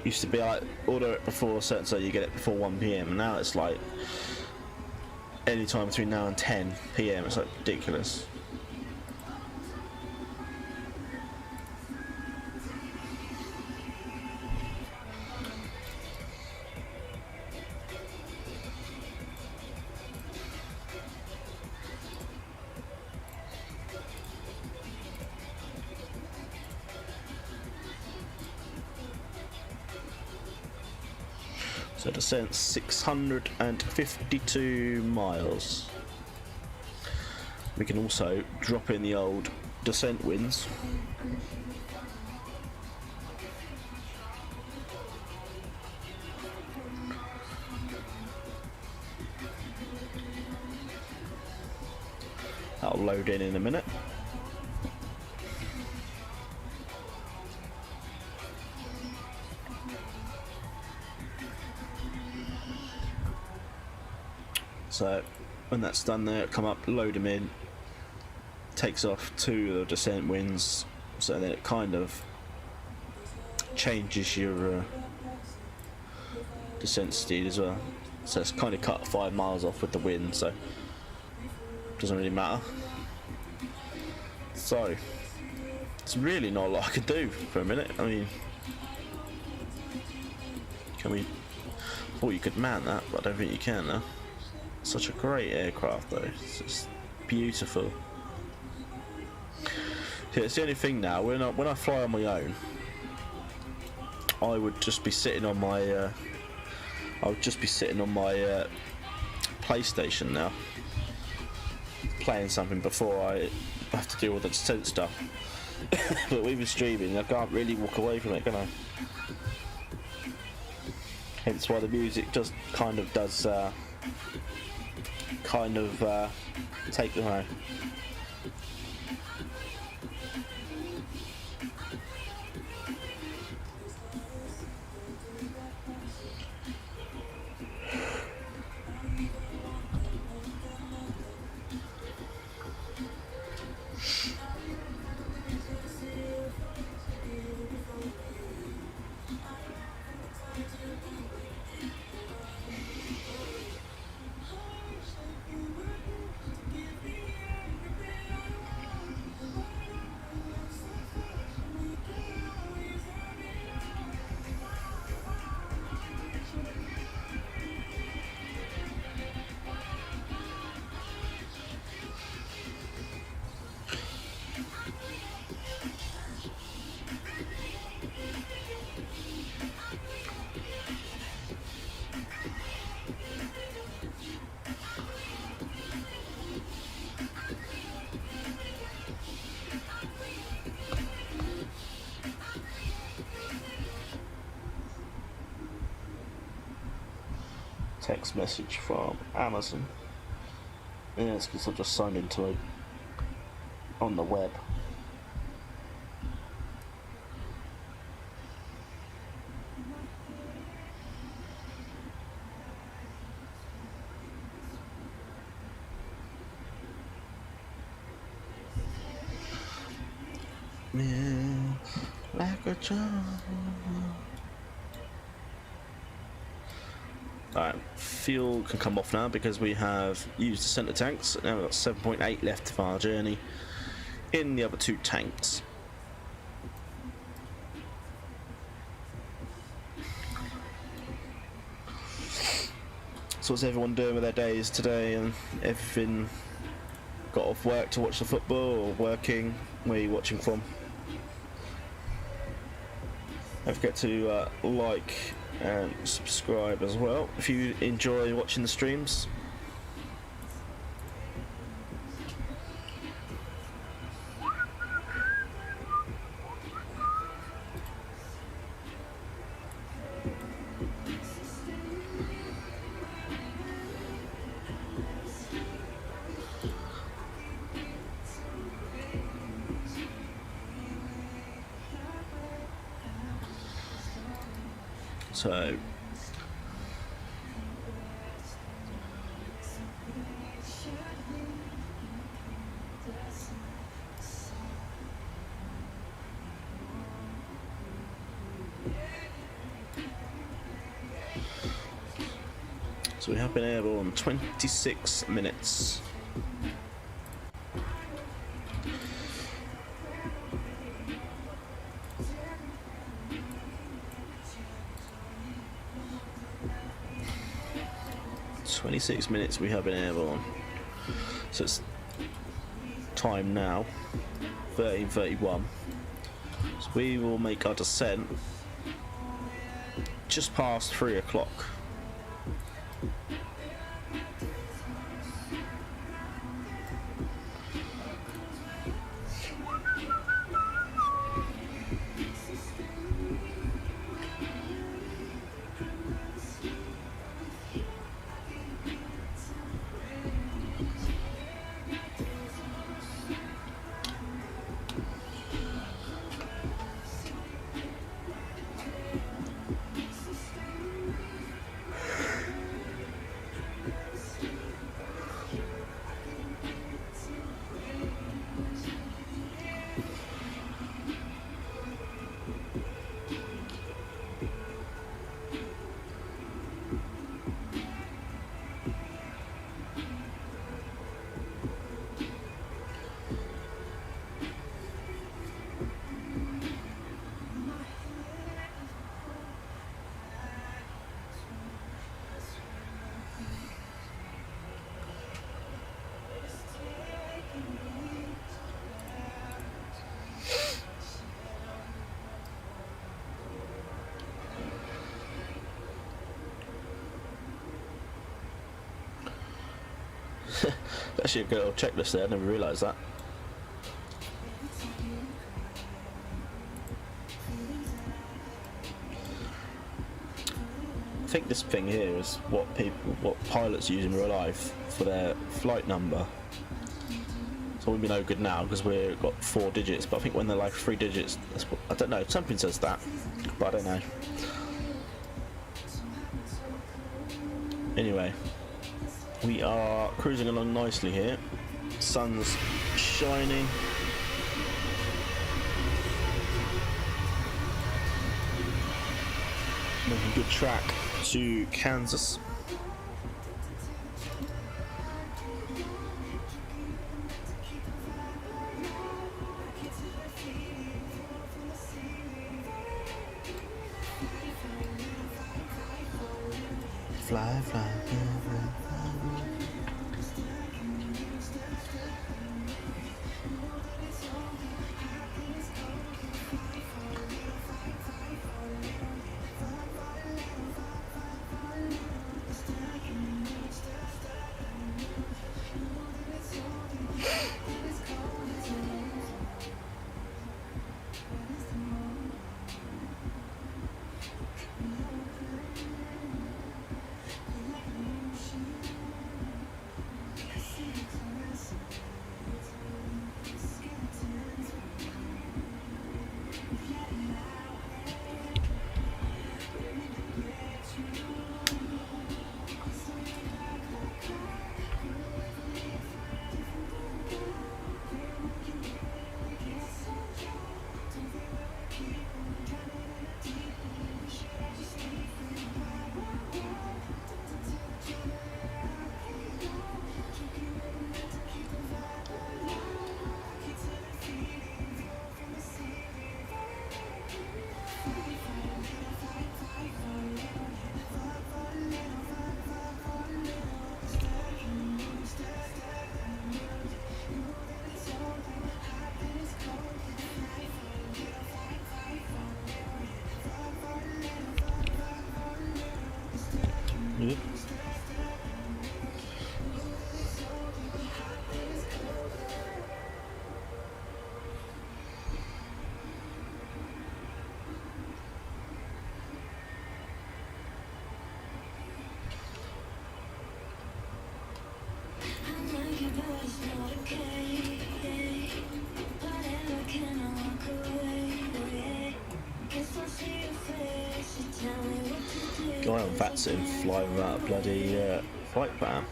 Used to be like, order it before a certain, so you get it before 1 PM, and now it's like any time between now and 10 PM. It's like ridiculous. So descent 652 miles. We can also drop in the old descent winds. That'll load in a minute. So when that's done there, come up, load them in, takes off to the descent winds, so then it kind of changes your descent speed as well. So it's kind of cut 5 miles off with the wind, so it doesn't really matter. So it's really not a lot I can do for a minute. I mean, can we? Thought you could man that, but I don't think you can now. Such a great aircraft though. It's just beautiful. Yeah, it's the only thing now. When I fly on my own, I would just be sitting on my. I would just be sitting on my PlayStation now, playing something before I have to deal with the descent stuff. But with the streaming, I can't really walk away from it, can I? Hence why the music just kind of does, take the home. Text message from Amazon. Yeah, it's because I just signed into it on the web. Yeah, like a child. Alright, fuel can come off now because we have used the centre tanks. Now we've got 7.8 left of our journey in the other 2 tanks. So what's everyone doing with their days today, and everything got off work to watch the football, or working? Where are you watching from? Don't forget to like and subscribe as well if you enjoy watching the streams. So we have been airborne 26 minutes. We have been airborne. So it's time now, 13:31. So we will make our descent just past 3 o'clock. Actually a good little checklist there, I never realised that. I think this thing here is what pilots use in real life for their flight number. So it wouldn't be no good now because we've got 4 digits, but I think when they're like 3 digits, that's what, I don't know, something says that, but I don't know. Anyway, we are cruising along nicely here. Sun's shining. Making good track to Kansas. Fly, fly, fly, fly. Yep. Guy on VATSIM fly without a bloody flight plan.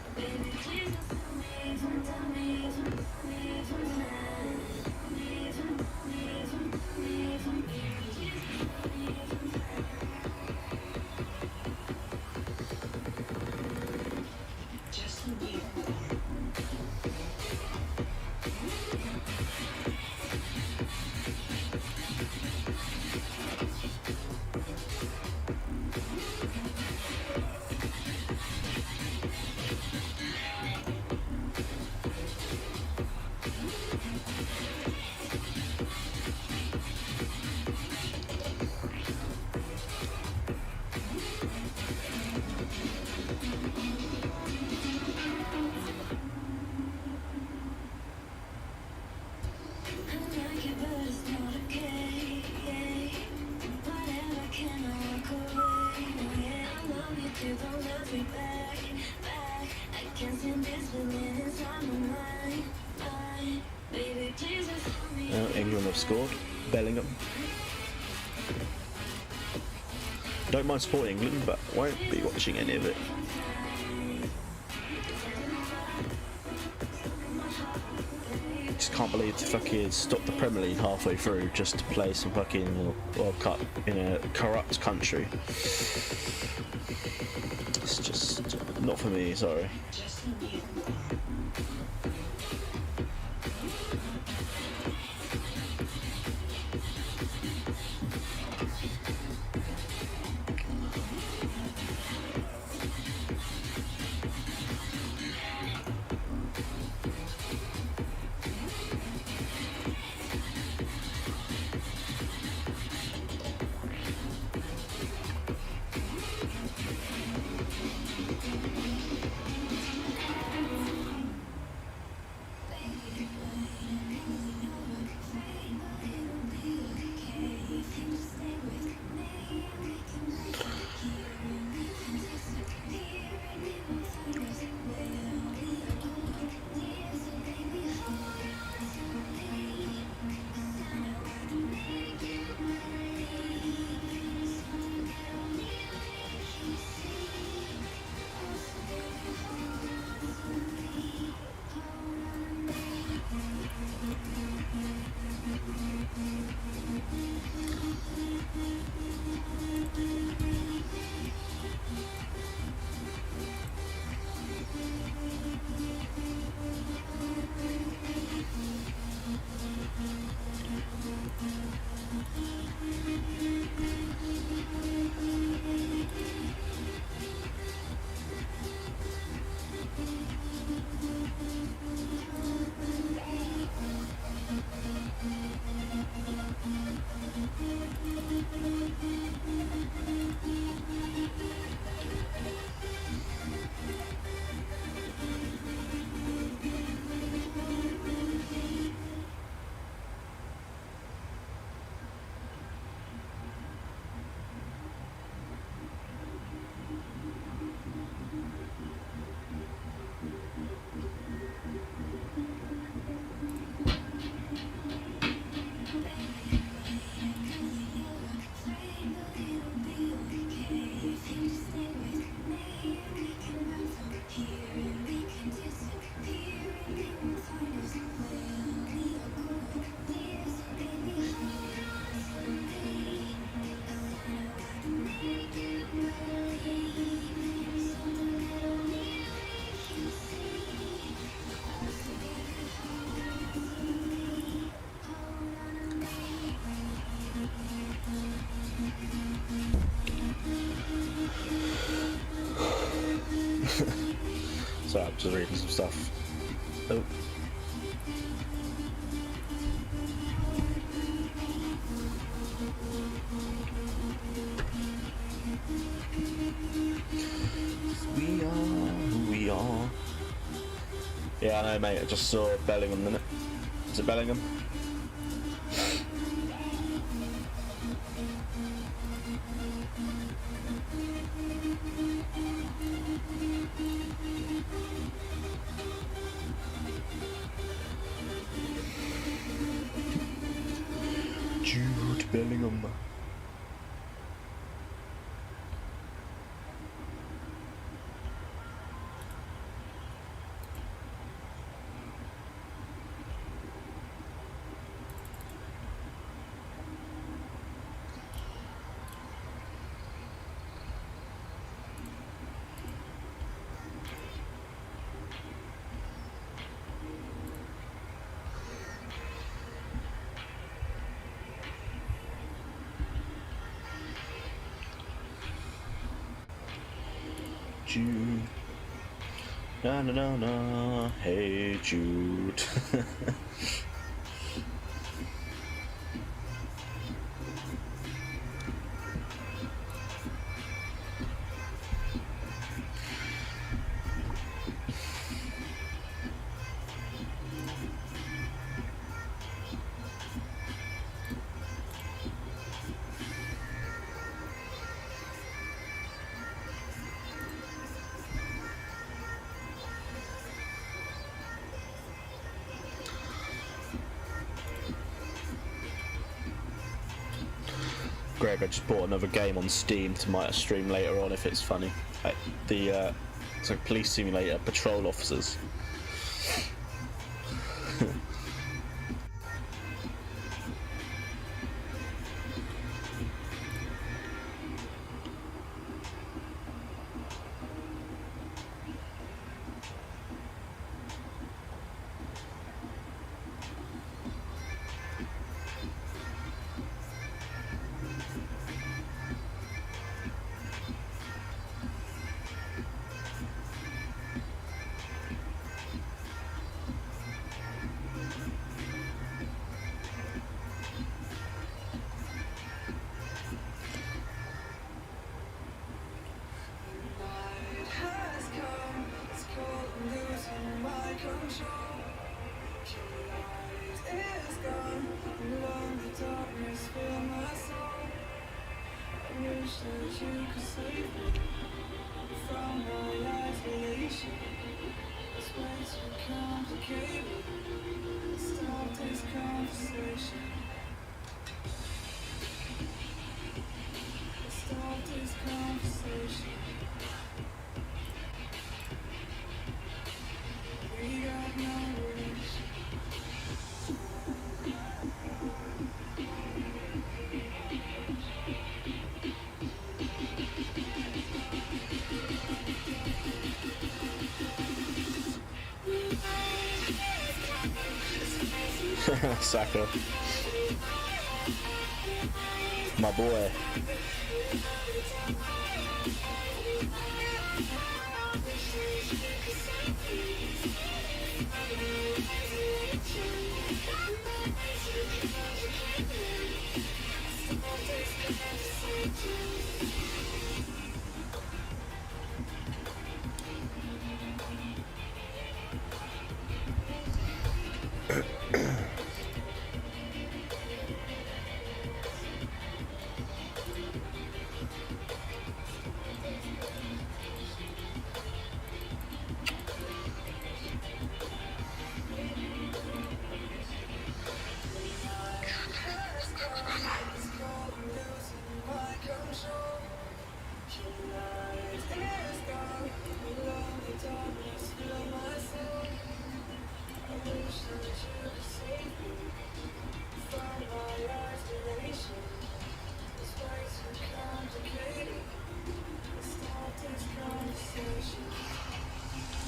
England have scored. Bellingham. Don't mind supporting England, but won't be watching any of it. Just can't believe the fucking stopped the Premier League halfway through just to play some fucking World Cup in a corrupt country. It's just not for me, sorry. Sorry, I'm just reading some stuff. Oh. We are who we are. Yeah, I know, mate. I just saw Bellingham, didn't it? Is it Bellingham? Jude Bellingham. Jude. Na na na na. Hey Jude. Greg, I just bought another game on Steam to might stream later on if it's funny. It's like police simulator, patrol officers. Saka. My boy.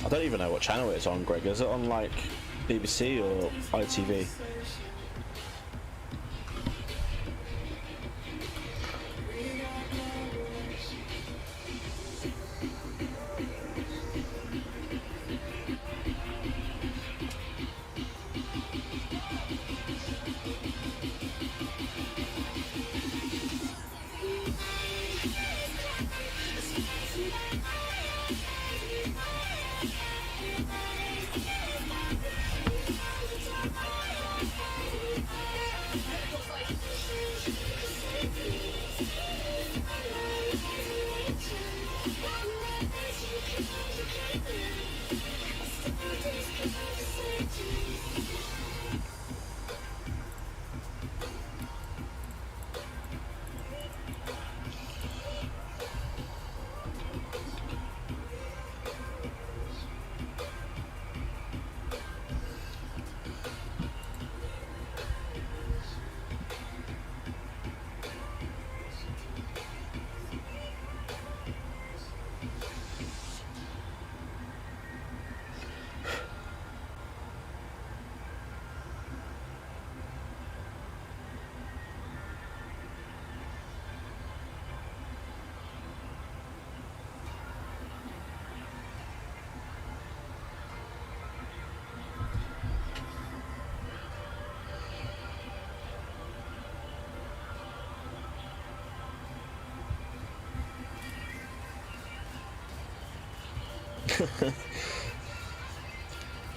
I don't even know what channel it's on, Greg. Is it on like BBC or ITV?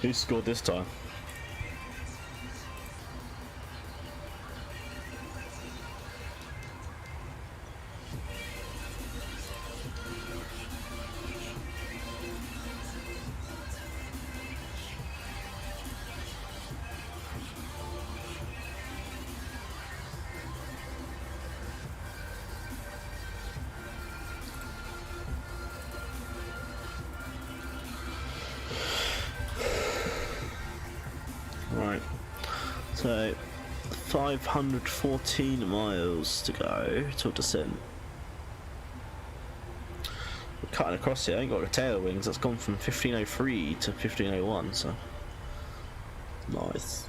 Who scored this time? Right, so 514 miles to go till descent. We're cutting across here. I ain't got a tail wings. That's gone from 1503 to 1501, so nice.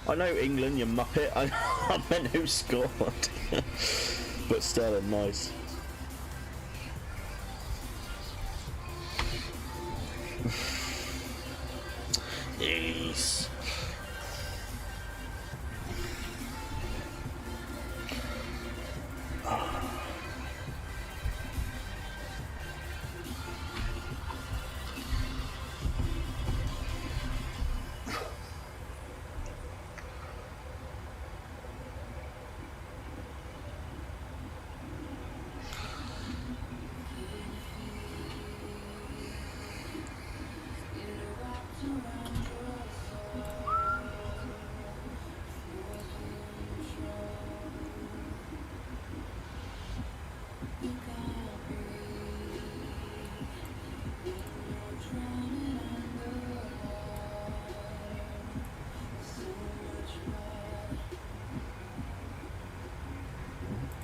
I know England, you muppet. I meant who scored. But still, nice. Yes.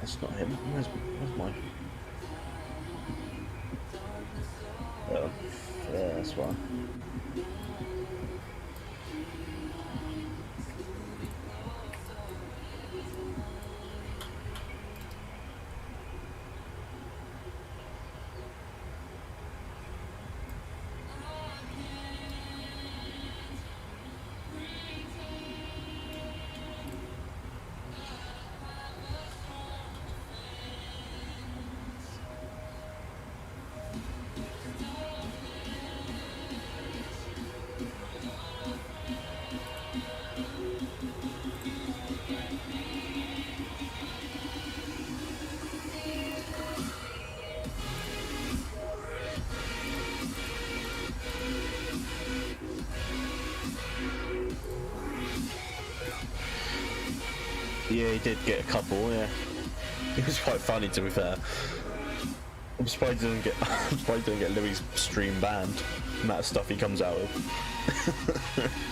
That's not him. Where's mine? Oh, yeah, that's one. Yeah, he did get a couple, yeah. It was quite funny, to be fair. I'm surprised he doesn't get I'm surprised he doesn't get Louis' stream banned. The amount of stuff he comes out with.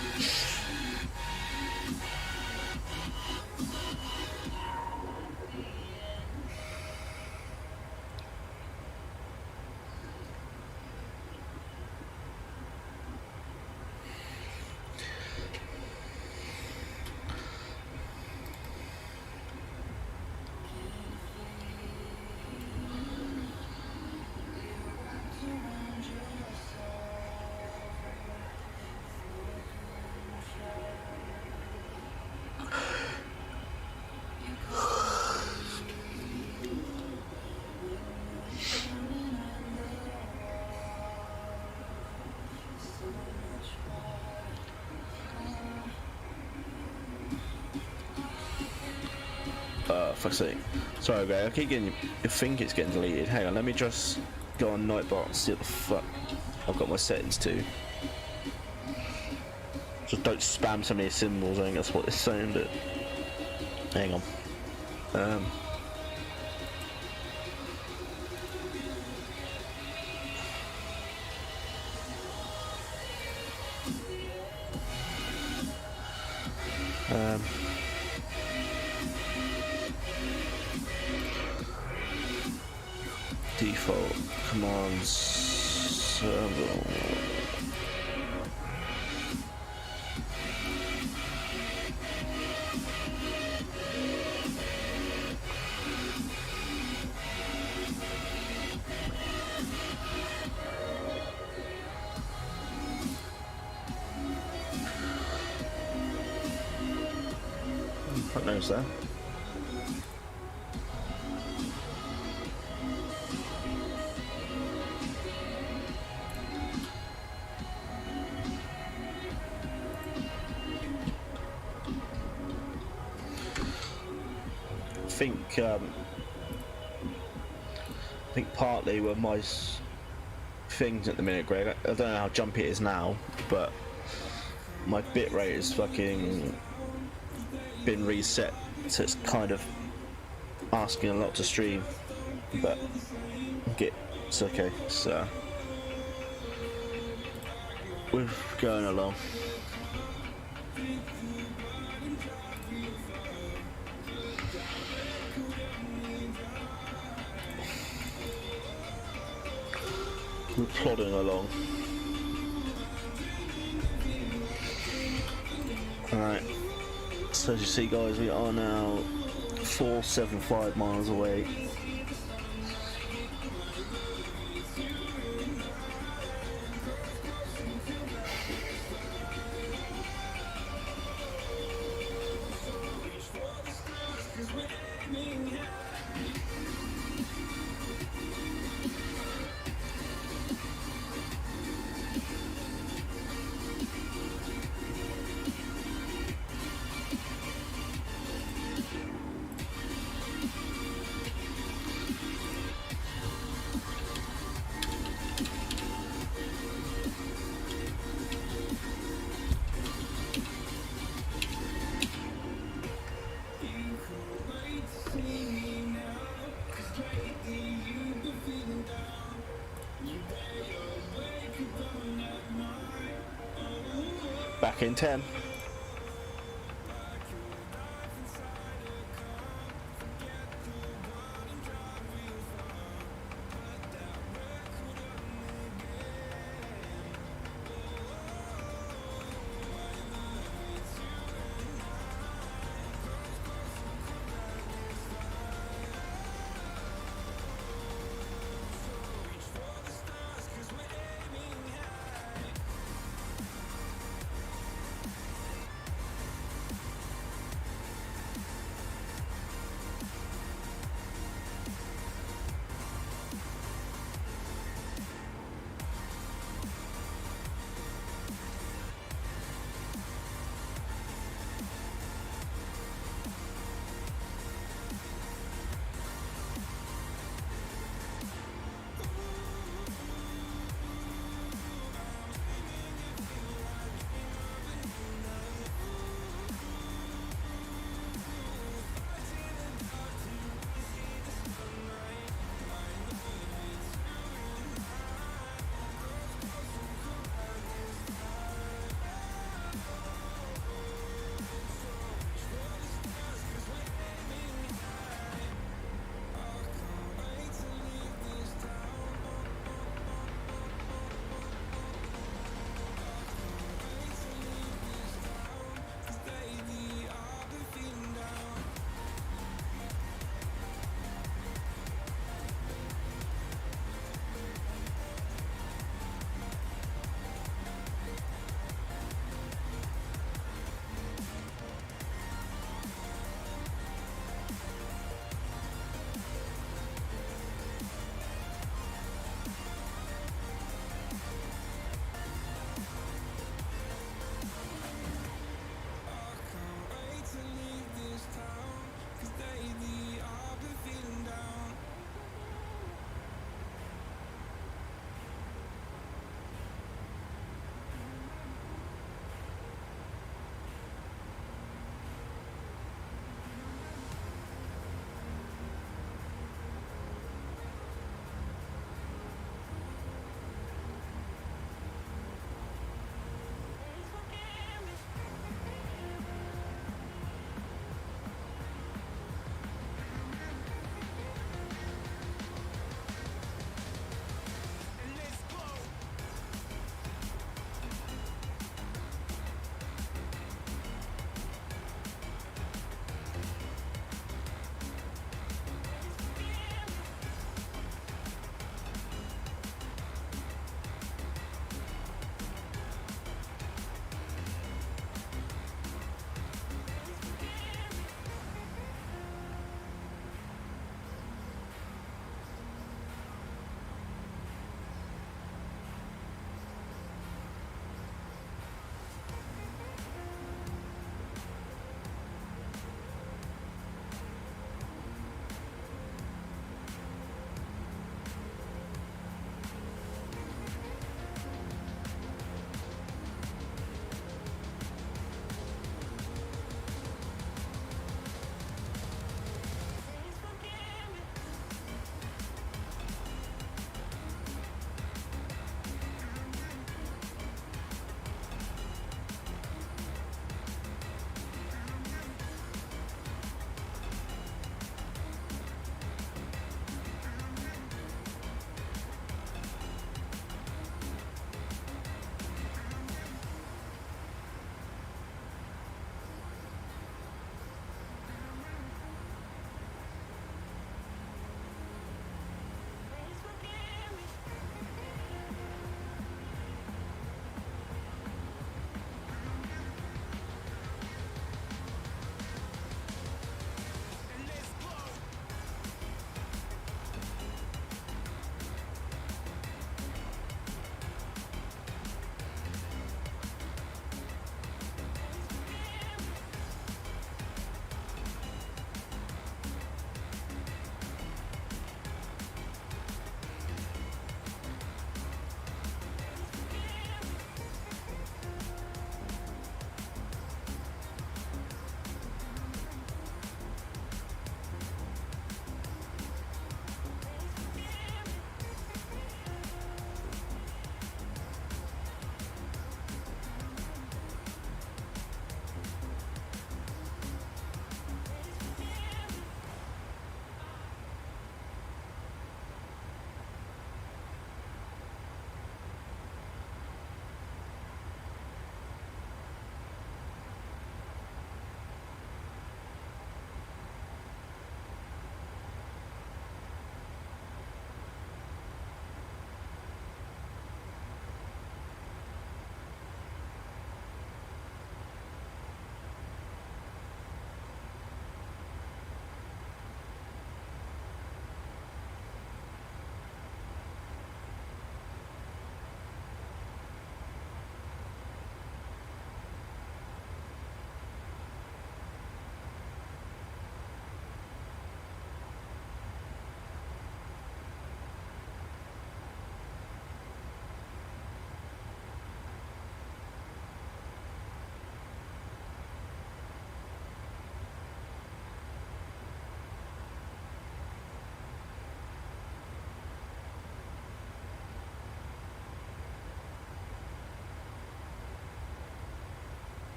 Fuck's sake. Sorry, Greg, I keep getting. I think it's getting deleted. Hang on, let me just go on Nightbot and see what the fuck I've got my settings to. Just don't spam so many symbols, I think that's what it's saying, but. Hang on. Default commands server. What knows that? I think partly with my things at the minute, Greg. I don't know how jumpy it is now, but my bitrate has fucking been reset, so it's kind of asking a lot to stream. But it's okay. So we're going along. We're plodding along. Alright, so as you see, guys, we are now 475 miles away. Back in 10.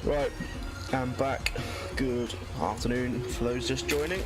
Right, I'm back. Good afternoon for those just joining.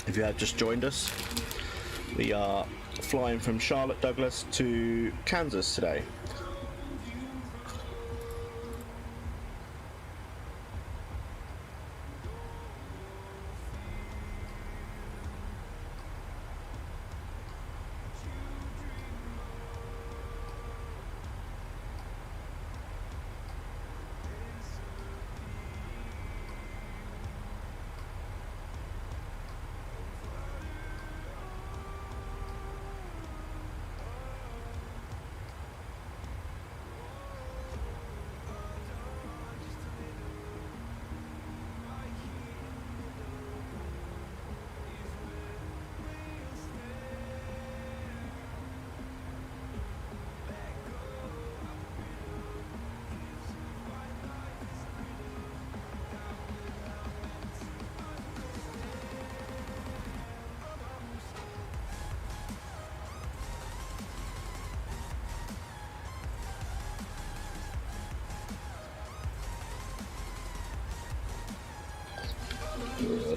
If you have just joined us, we are flying from Charlotte Douglas to Kansas today.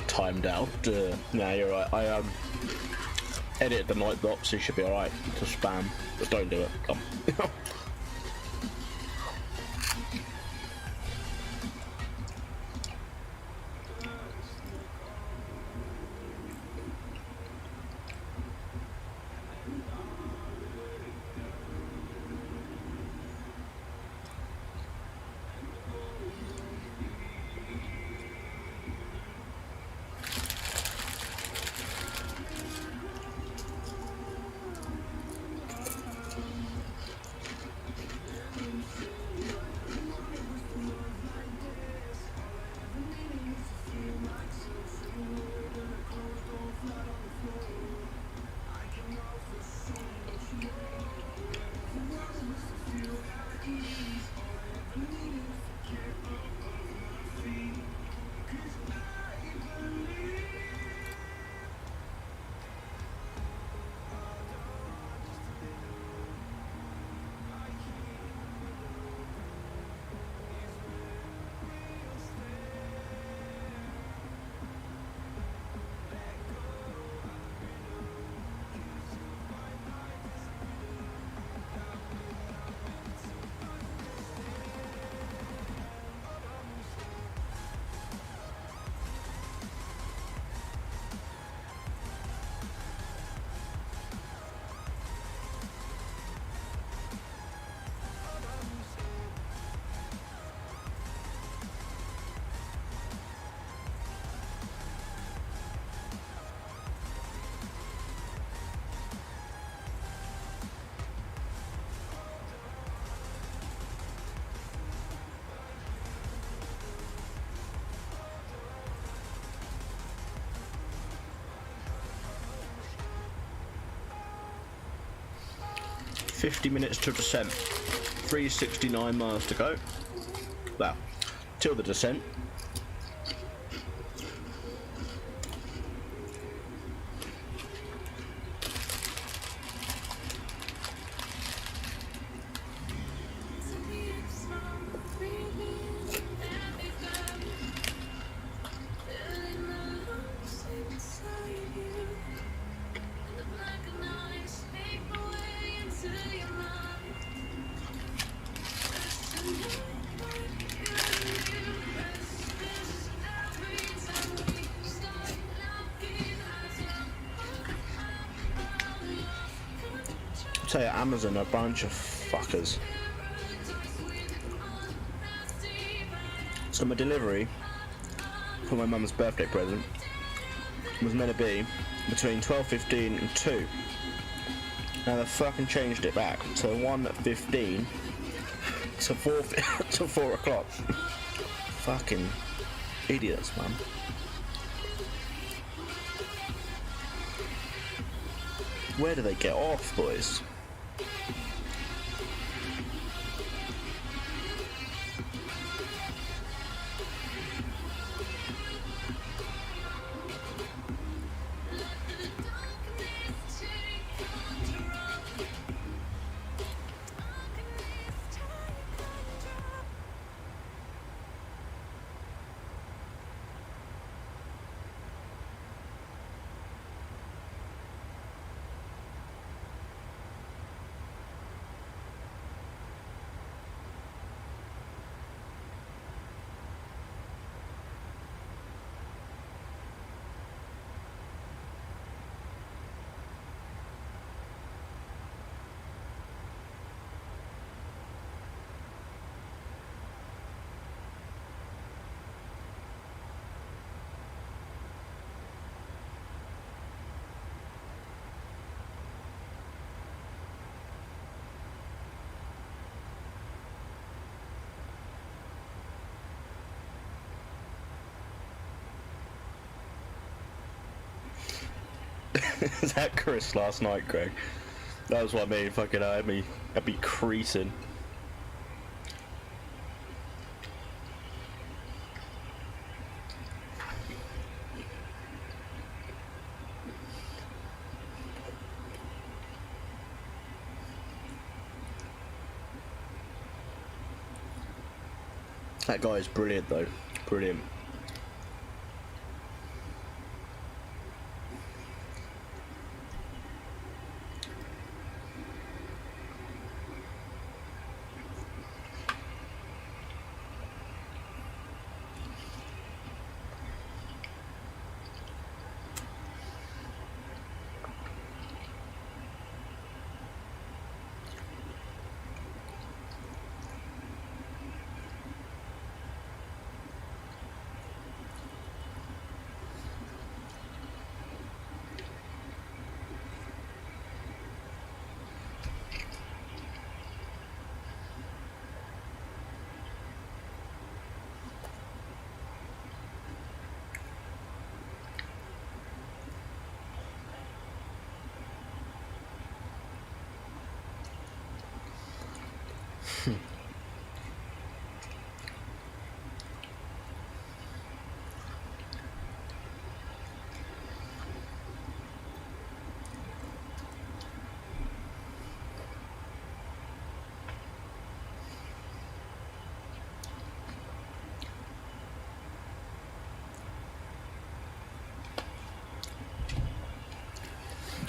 Timed out. Nah, you're right. I edited the night block, so you should be alright to spam. But don't do it. Come. 50 minutes to descent. 369 miles to go. Well, till the descent. tell you, Amazon are a bunch of fuckers. So my delivery for my mum's birthday present was meant to be between 12:15 and 2. Now they fucking changed it back to 1:15 to 4 to 4 o'clock. Fucking idiots, man. Where do they get off, boys? That Chris last night, Greg. That was what I mean. Fucking I'd be creasing. That guy is brilliant, though. Brilliant.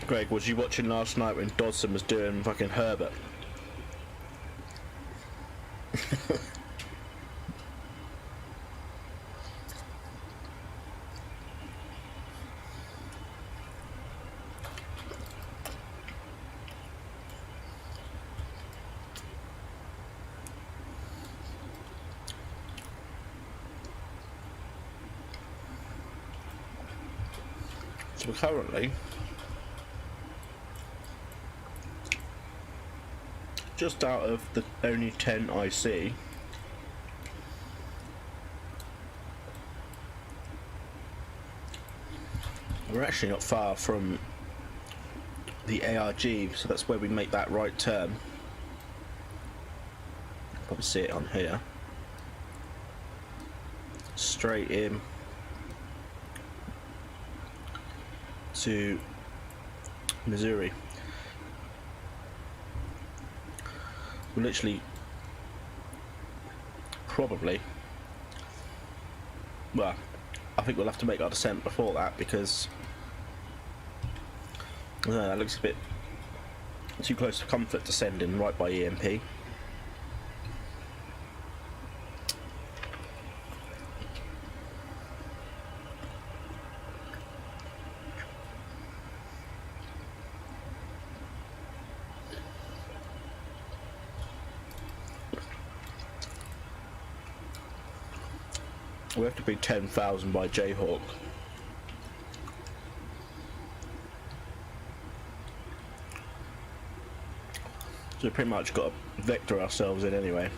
Greg, was you watching last night when Dodson was doing fucking Herbert? So currently, just out of the only 10 I see, we're actually not far from the ARG, so that's where we make that right turn. Probably see it on here. Straight in to Missouri. We're literally probably, well, I think we'll have to make our descent before that because I don't know, that looks a bit too close to comfort descending right by EMP. We have to be 10,000 by Jayhawk. So we pretty much got to vector ourselves in anyway.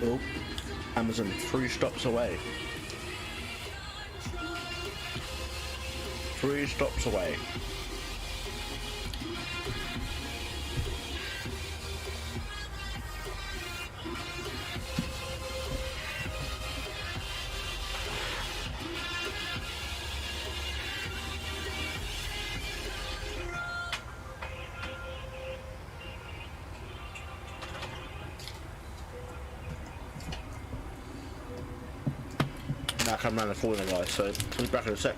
Oh, Amazon 3 stops away. 3 stops away. Now I come around the corner, guys, so I'll be back in a sec.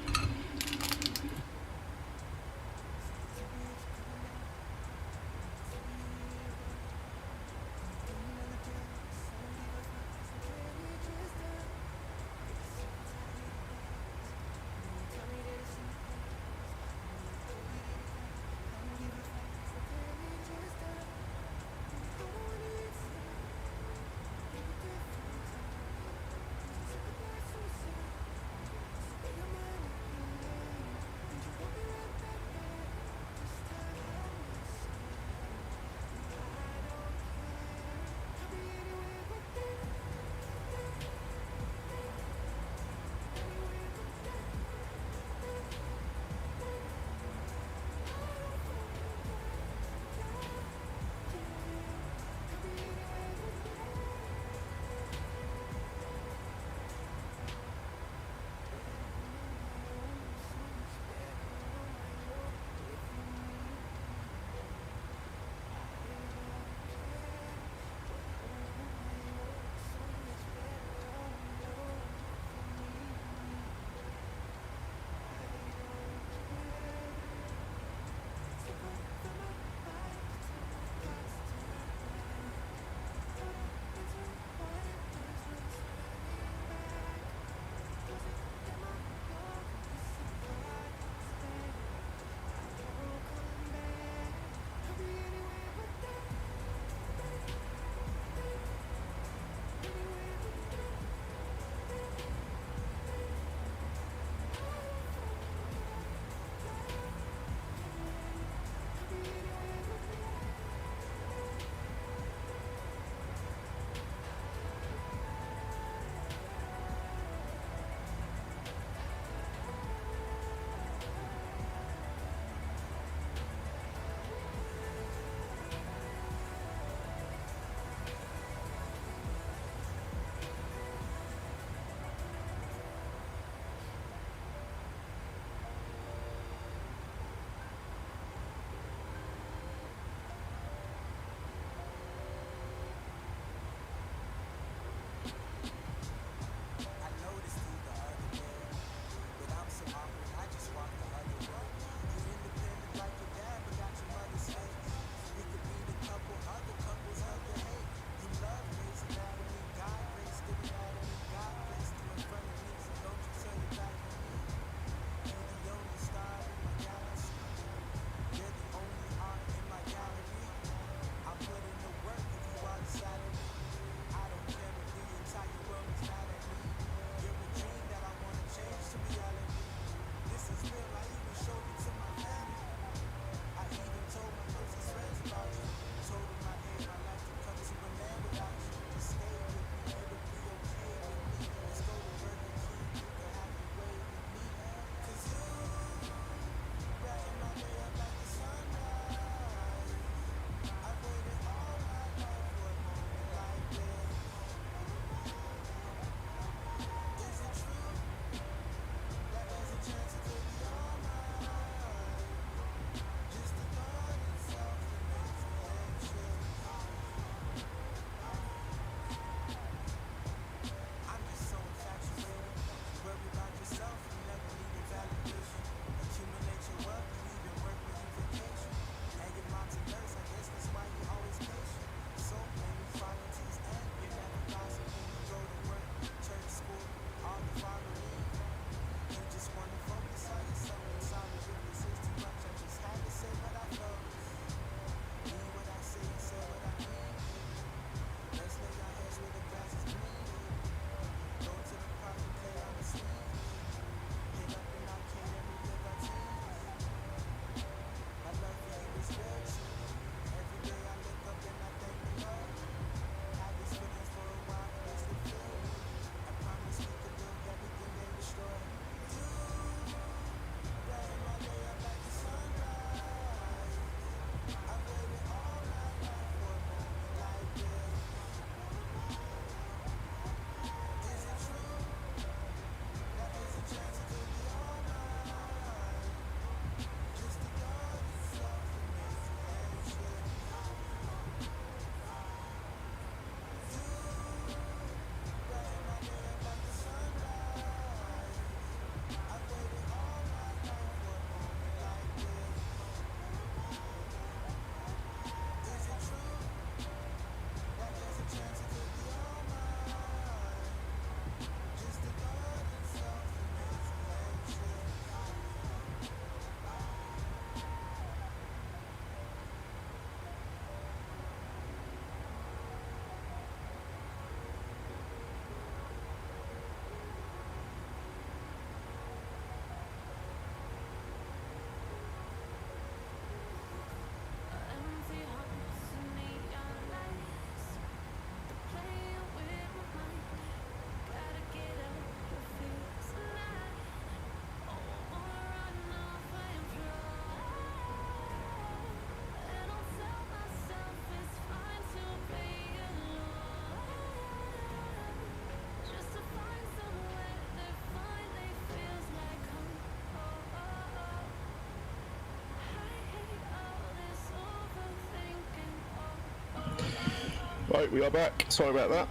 Right, we are back. Sorry about that.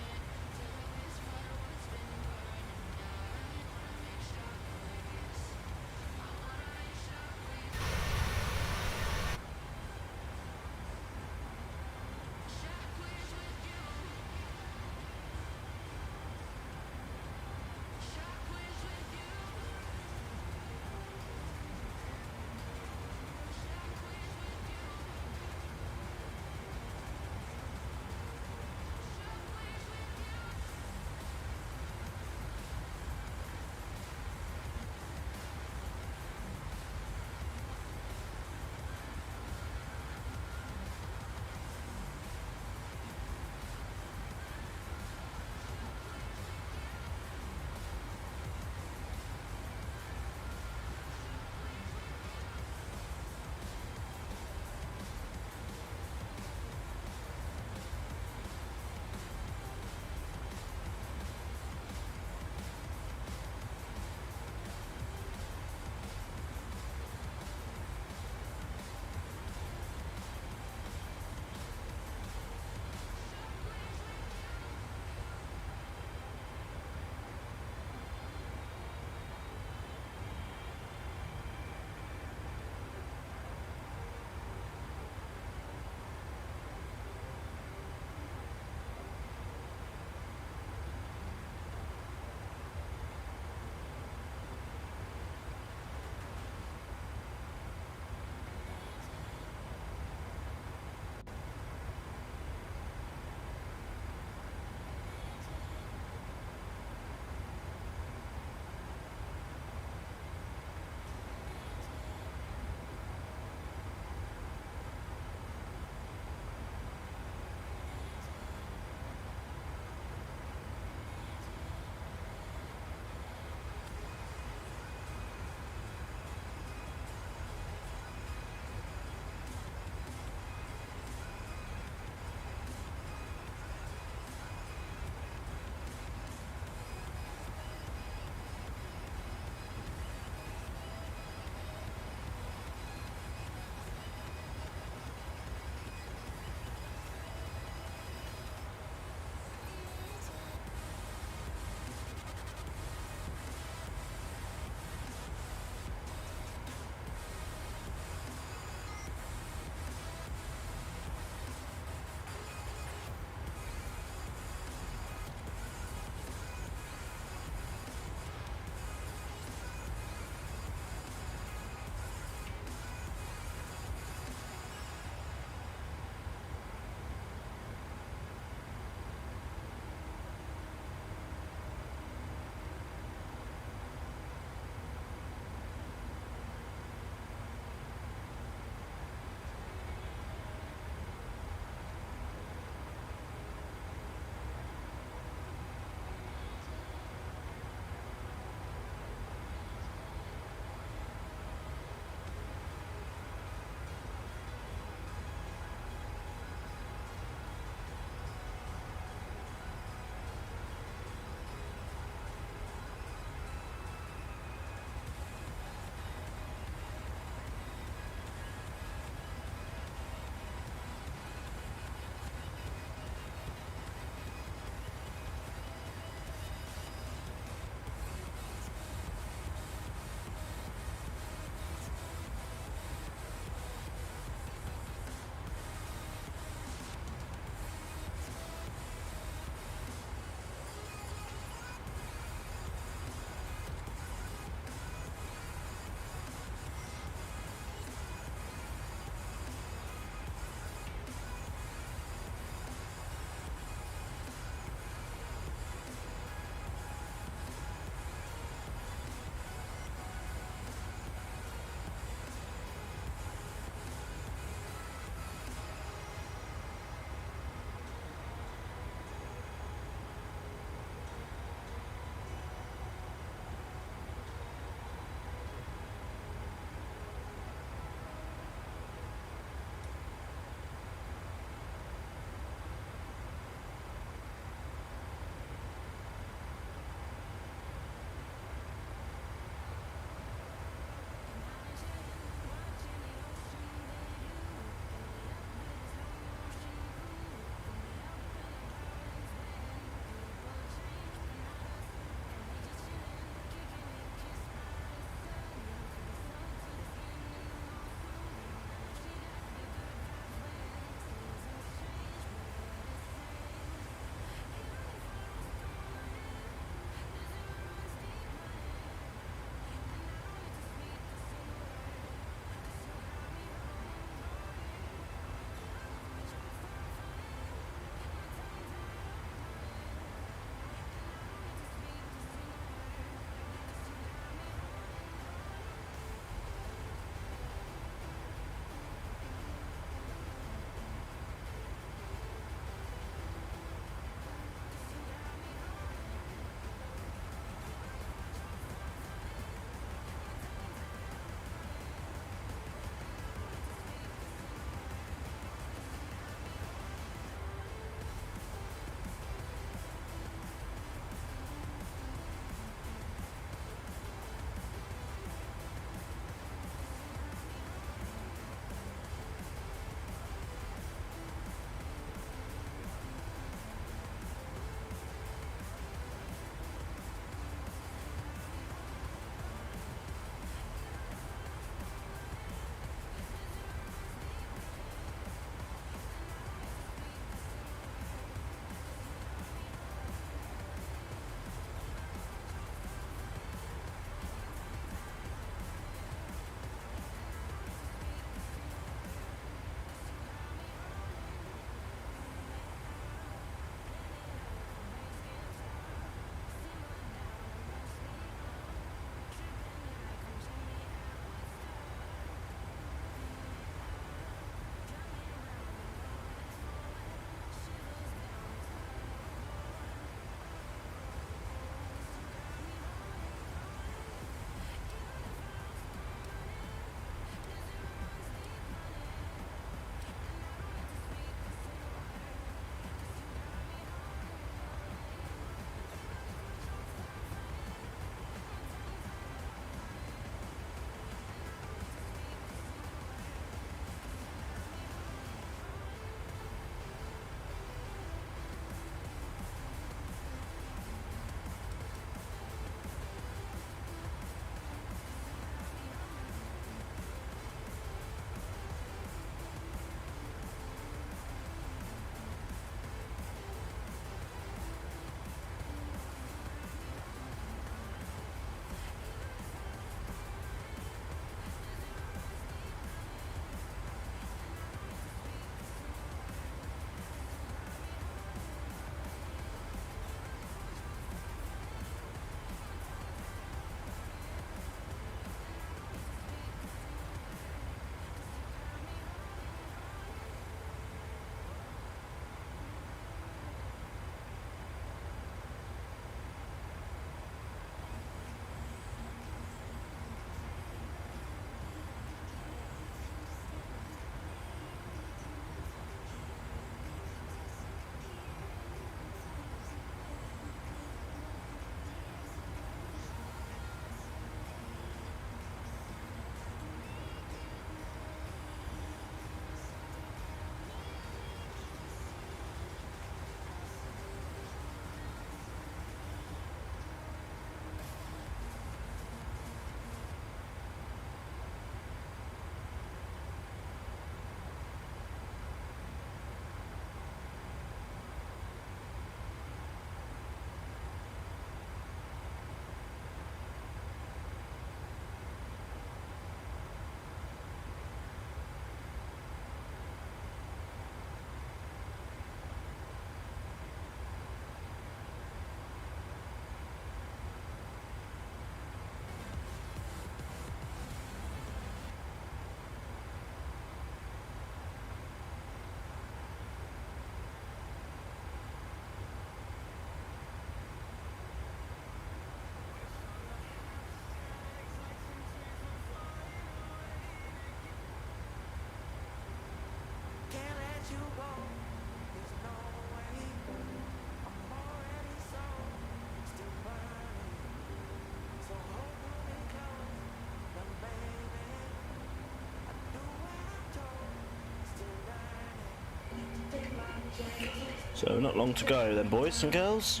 So not long to go then, boys and girls.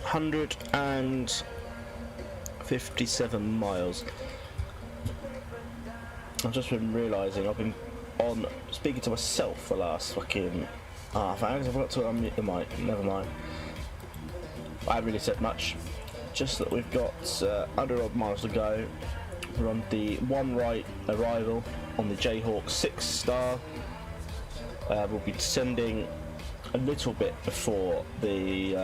157 miles. I've just been realising I've been on speaking to myself for the last fucking half hour. I forgot to unmute the mic. Never mind. I haven't really said much. Just that we've got 100 odd miles to go. We're on the one right arrival on the Jayhawk 6-star. We'll be descending a little bit before the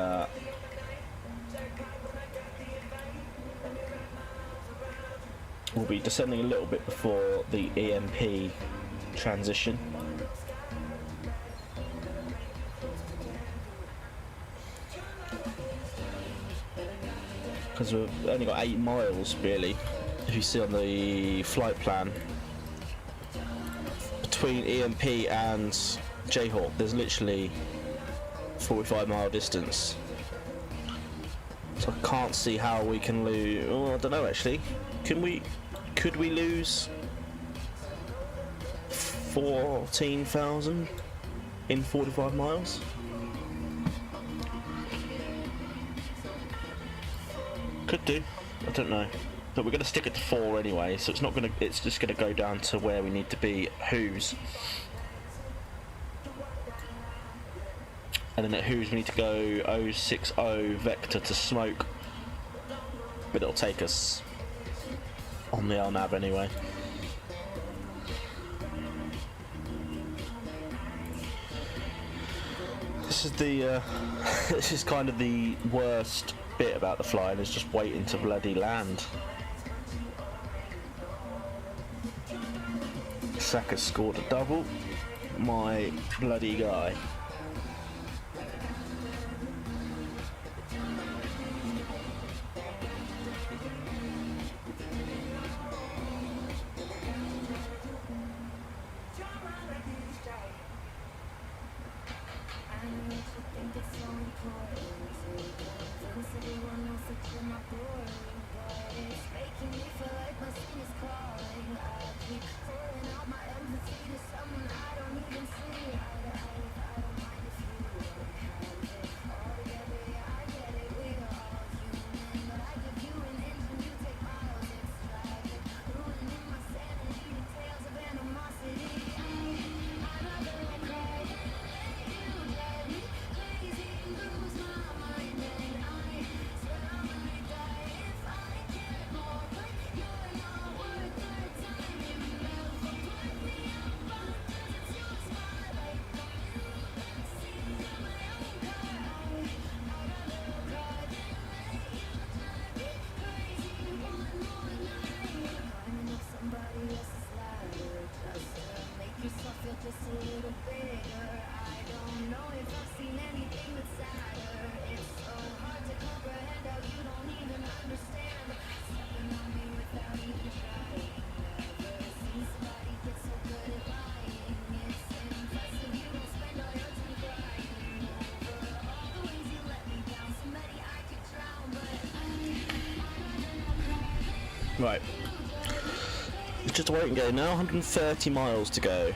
EMP transition. Because we've only got 8 miles really, if you see on the flight plan. Between EMP and Jayhawk, there's literally 45-mile distance. So I can't see how we can lose. Oh, I don't know actually. Could we lose 14,000 in 45 miles? Could do. I don't know. But we're going to stick it to 4 anyway, so it's not going to. It's just going to go down to where we need to be at Who's. And then at Who's we need to go 060 vector to Smoke. But it'll take us on the LNAV anyway. This is the this is kind of the worst bit about the flying, is just waiting to bloody land. Saka's scored a double. My bloody guy. Right. It's just a waiting game now, 130 miles to go.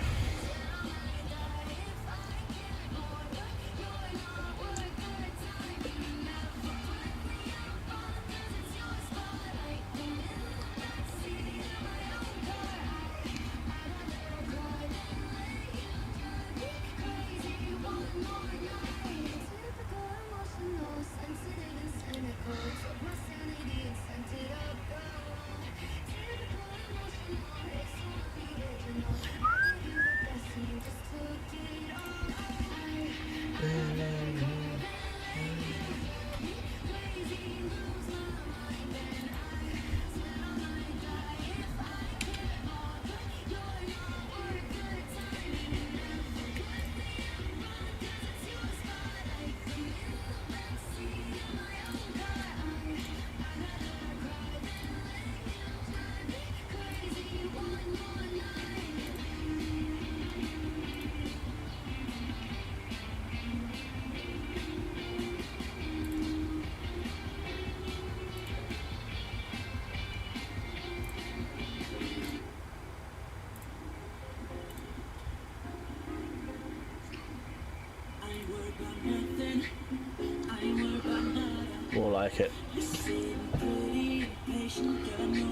like it.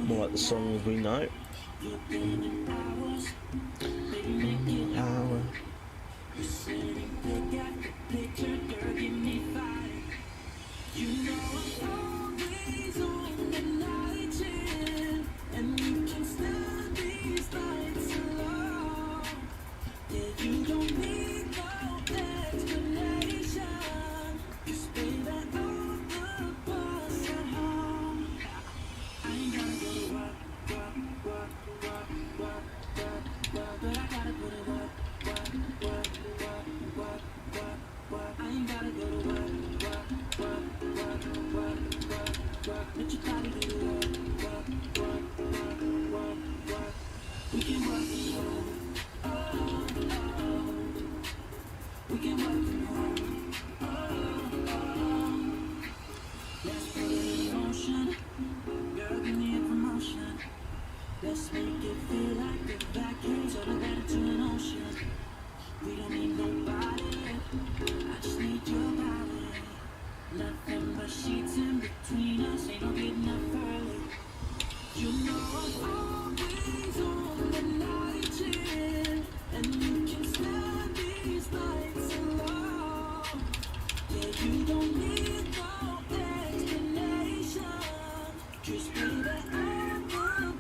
More like the songs we know. Hour.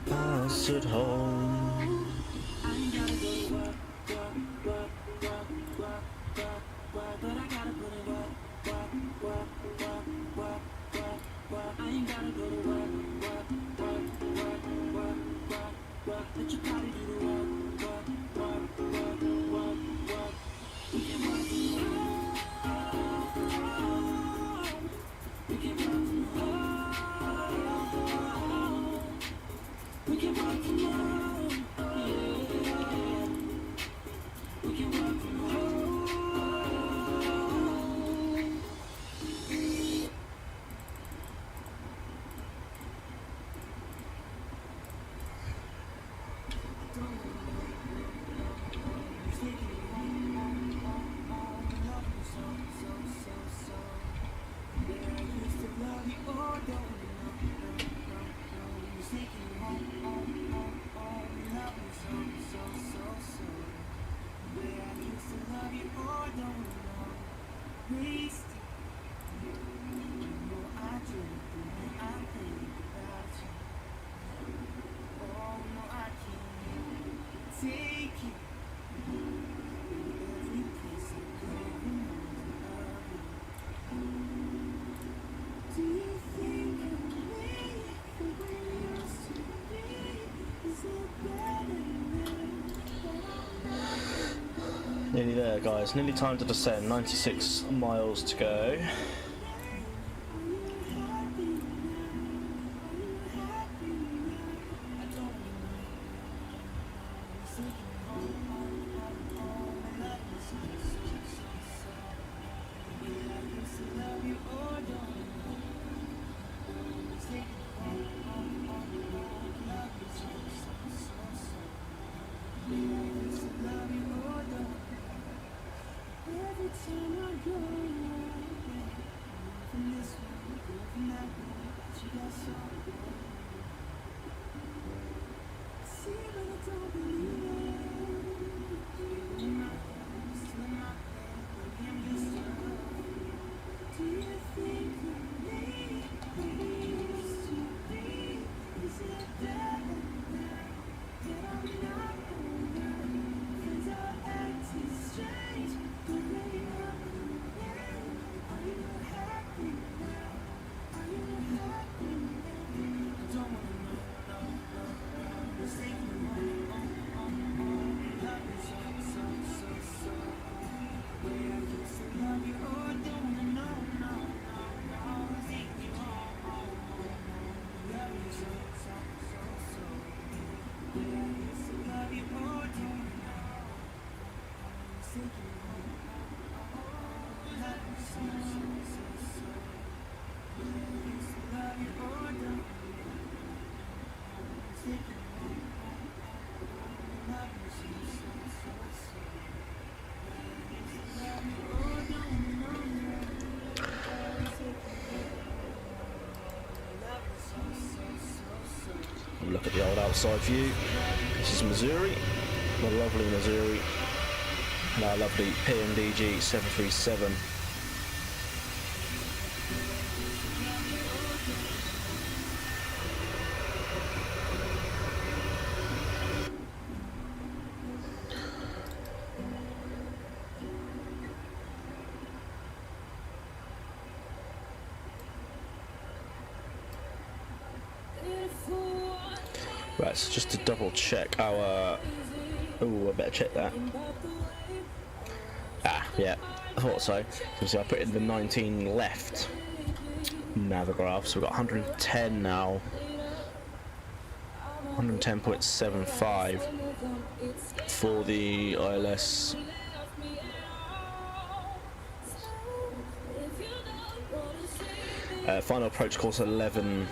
Pass it home. Nearly there, guys. Nearly time to descend. 96 miles to go. side view. This is Missouri, the lovely Missouri, and our lovely PMDG 737. Right, so just to double check our... Oh, I better check that. Ah, yeah, I thought so. So see, I put in the 19 left navigograph, so we've got 110 now. 110.75 for the ILS. Final approach course 11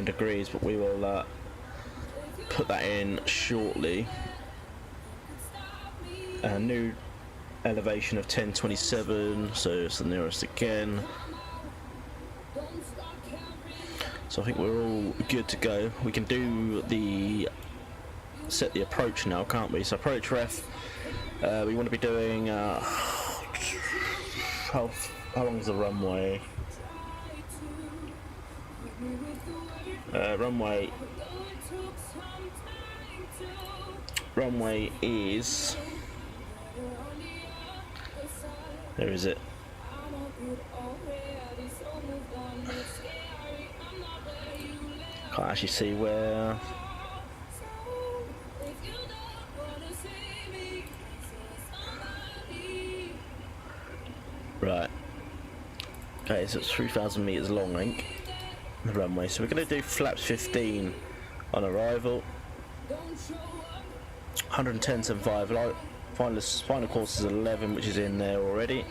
degrees, but we will put that in shortly. A new elevation of 1027, so it's the nearest again. So I think we're all good to go. We can do the set the approach now, can't we? So approach ref. We want to be doing how long's the runway? Runway is, where is it? Can't actually see where. Right. Okay, so it's 3,000 meters long, I think, the runway. So we're going to do flaps 15 on arrival. 110.75. Final course is 11, which is in there already.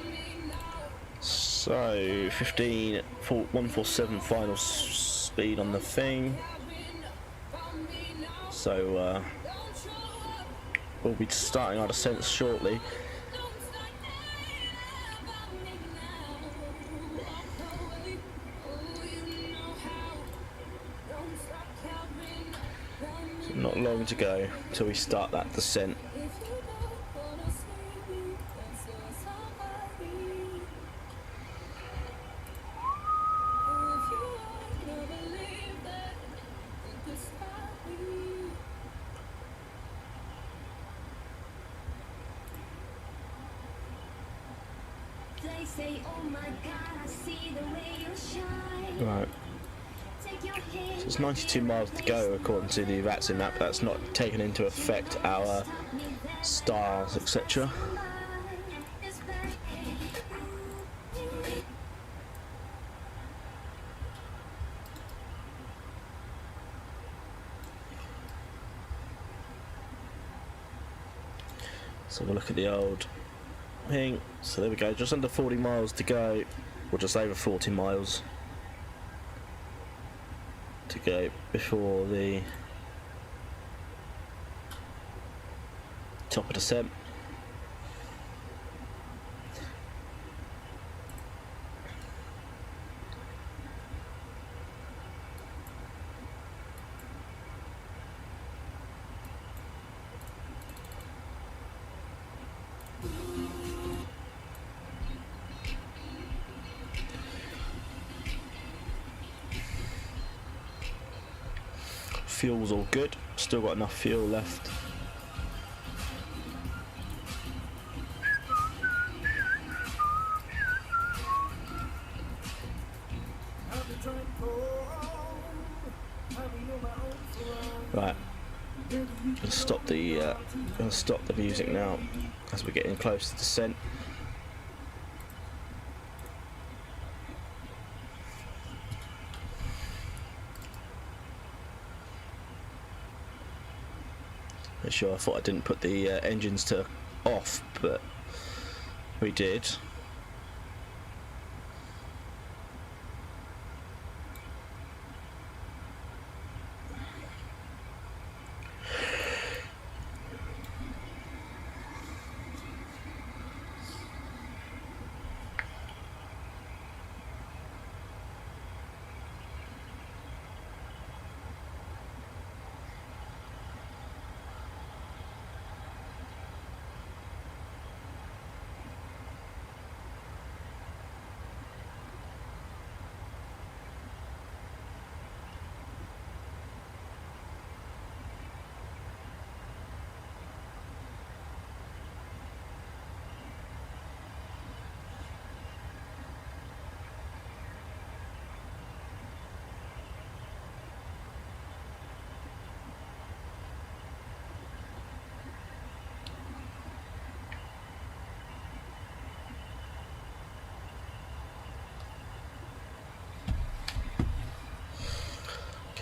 So 147 final speed on the thing. So we'll be starting our descent shortly. So not long to go till we start that descent. Right. So it's 92 miles to go according to the VATSIM map. That's not taken into effect our stars, etc. So we'll look at the old thing. So there we go, just under 40 miles to go, or just over 40 miles to go before the top of descent. Fuel's all good, still got enough fuel left. Right, gonna stop the music now as we're getting close to descent. Sure, I thought I didn't put the engines to off, but we did.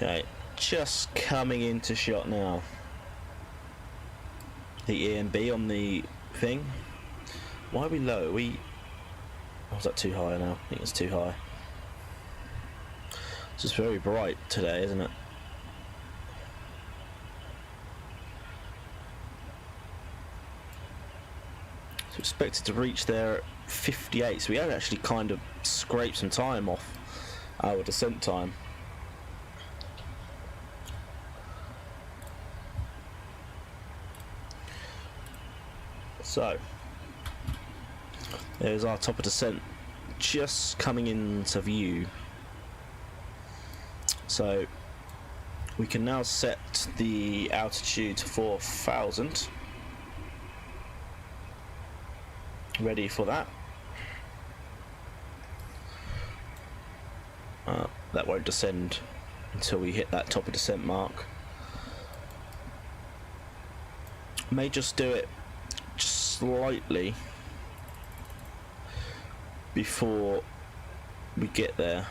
Okay, just coming into shot now. The EMB on the thing. Why are we low? Are we... Oh, is that too high now? I think it's too high. It's just very bright today, isn't it? So expected to reach there at 58, so we had actually kind of scraped some time off our descent time. So there's our top of descent just coming into view. So we can now set the altitude to 4,000. Ready for that. That won't descend until we hit that top of descent mark. May just do it just slightly before we get there.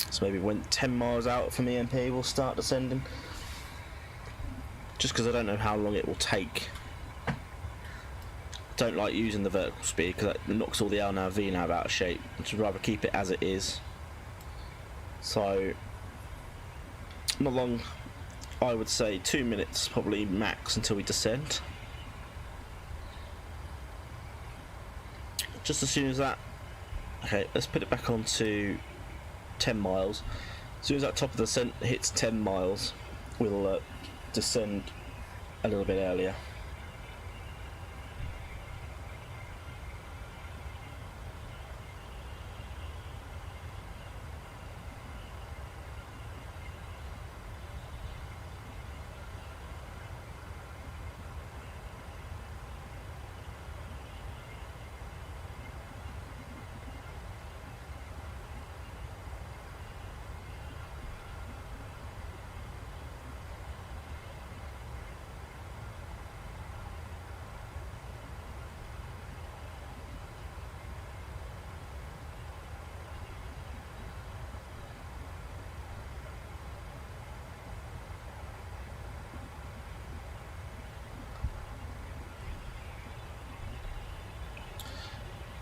So maybe when 10 miles out from EMP we'll start descending. Just because I don't know how long it will take. Don't like using the vertical speed because it knocks all the L nav V nav out of shape. I'd rather keep it as it is. So not long, I would say 2 minutes probably max until we descend. Just as soon as that, okay, let's put it back on to 10 miles. As soon as that top of the descent hits 10 miles, we'll descend a little bit earlier.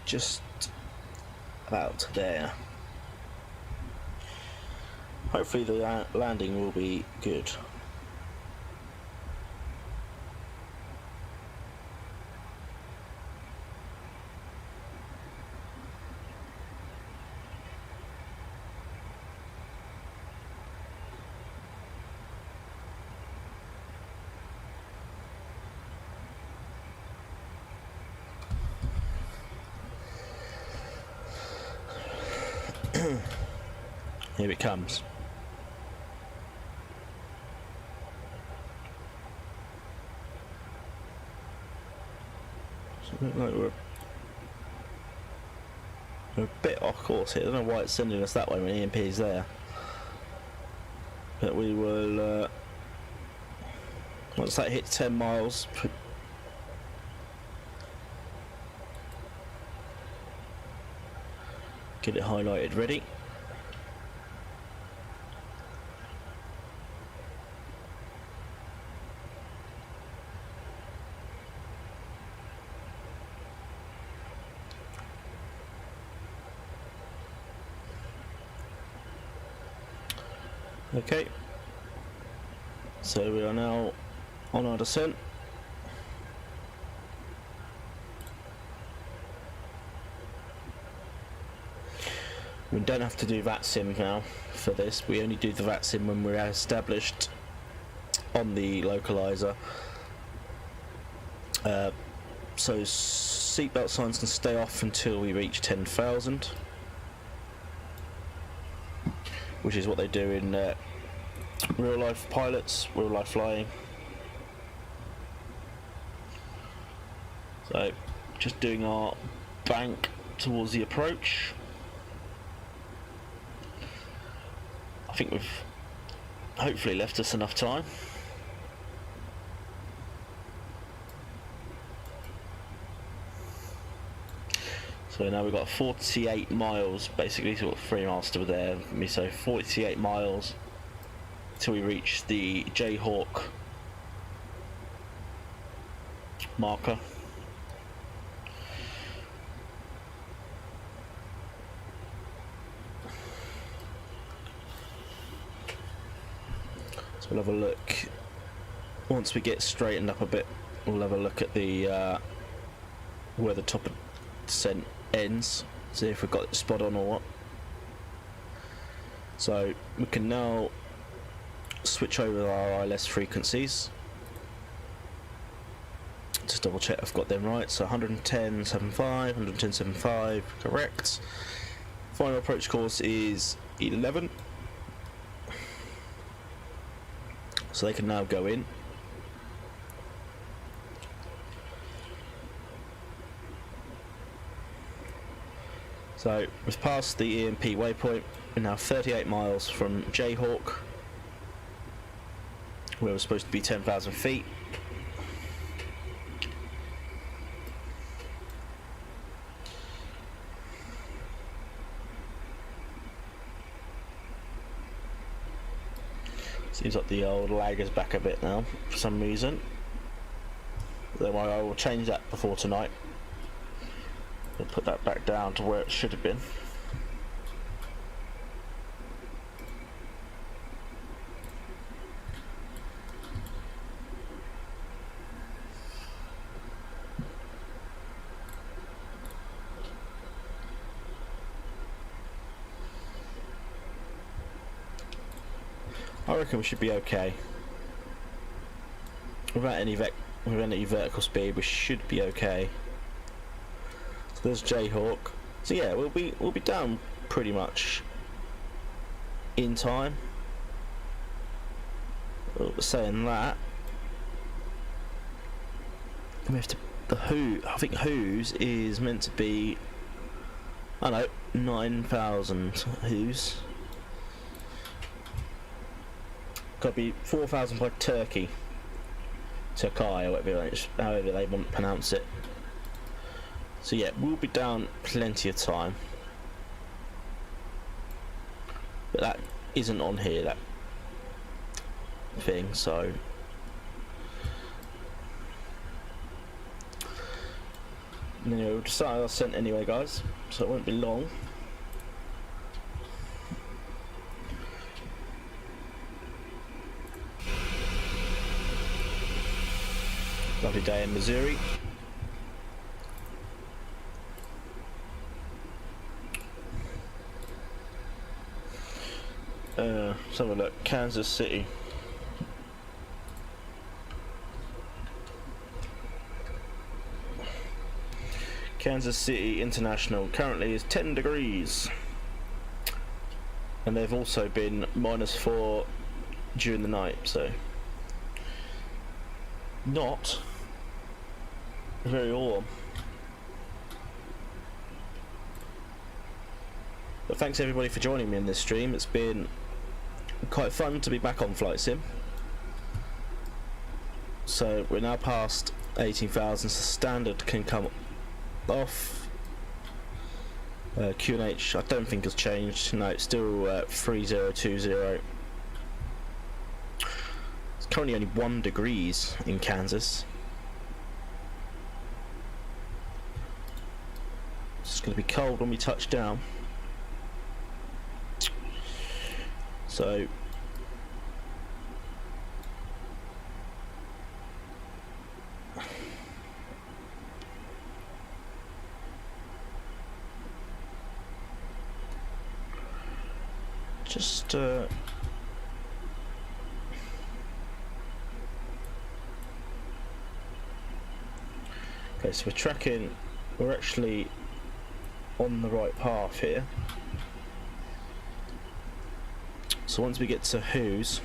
Just about there. Hopefully the landing will be good. Here it comes. So it looks like we're a bit off course here. I don't know why it's sending us that way when EMP is there. But we will, once that hits 10 miles, get it highlighted ready. Okay, so we are now on our descent. We don't have to do VATSIM now for this. We only do the VATSIM when we're established on the localizer. So seatbelt signs can stay off until we reach 10,000. Which is what they do in real life pilots, real life flying. So just doing our bank towards the approach. I think we've hopefully left us enough time. So now we've got 48 miles, basically, so we've got 3 miles to there. So 48 miles till we reach the Jayhawk marker. So we'll have a look once we get straightened up a bit. We'll have a look at the where the top of descent ends, see if we've got it spot on or what. So we can now switch over our ILS frequencies. Just double check I've got them right. So 110.75, 110.75, correct. Final approach course is 11. So they can now go in. So we've passed the EMP waypoint. We're now 38 miles from Jayhawk, where we're supposed to be 10,000 feet. Seems like the old lag is back a bit now for some reason. Don't worry, I will change that before tonight. We'll put that back down to where it should have been. I reckon we should be okay. Without any vertical speed, we should be okay. So there's Jayhawk. So yeah, we'll be down pretty much in time. Saying that, we have to. I think Who's is meant to be. I don't know, 9,000 Who's. Got to be 4,000 by Turkey, Turkey, or however they want to pronounce it. So yeah, we'll be down plenty of time, but that isn't on here, that thing. So anyway, we'll start our ascent anyway, guys. So it won't be long. Lovely day in Missouri. Let's have a look. Kansas City. Kansas City International currently is 10 degrees. And they've also been -4 during the night, so not very warm. But thanks everybody for joining me in this stream. It's been quite fun to be back on Flight Sim. So we're now past 18,000, so standard can come off. QNH I don't think has changed. No, it's still 3020. It's currently only 1 degrees in Kansas. It's going to be cold when we touch down. So just okay, so we're actually on the right path here. So once we get to Who's,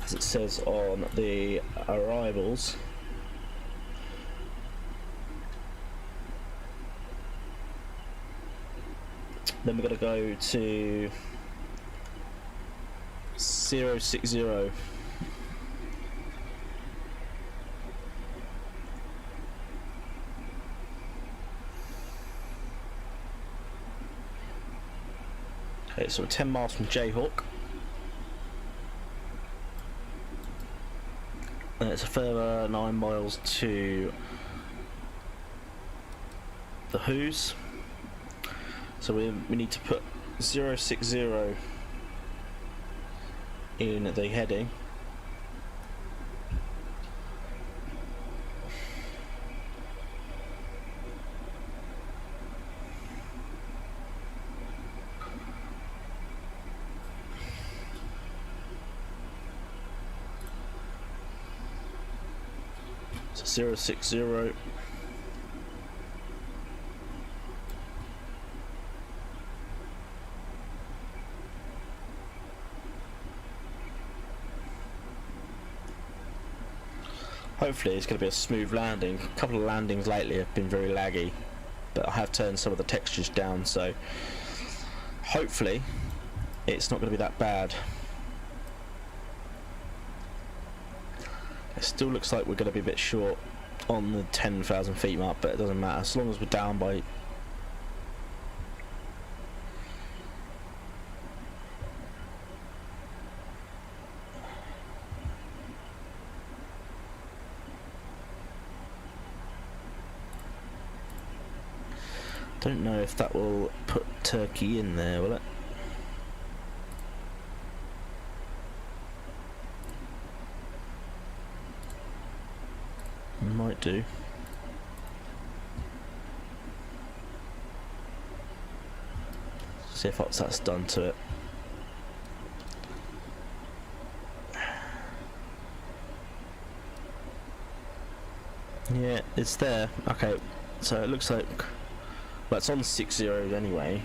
as it says on the arrivals, then we're going to go to 060. Okay, so we're 10 miles from Jayhawk. And it's a further 9 miles to the Who's. So we need to put 060 in the heading. So 060. Hopefully it's going to be a smooth landing. A couple of landings lately have been very laggy, but I have turned some of the textures down, so hopefully it's not going to be that bad. It still looks like we're going to be a bit short on the 10,000 feet mark, but it doesn't matter as long as we're down by don't know if that will put Turkey in there, will it? Might do. See if that's done to it. Yeah, it's there. Okay, so it looks like, well, it's on 60 anyway.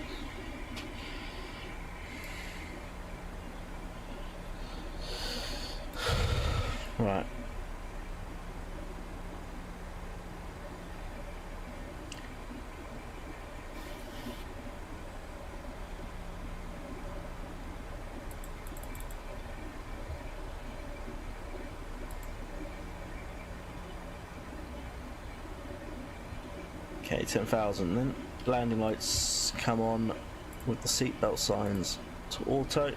Right. Okay, 10,000 then. Landing lights come on with the seatbelt signs to auto.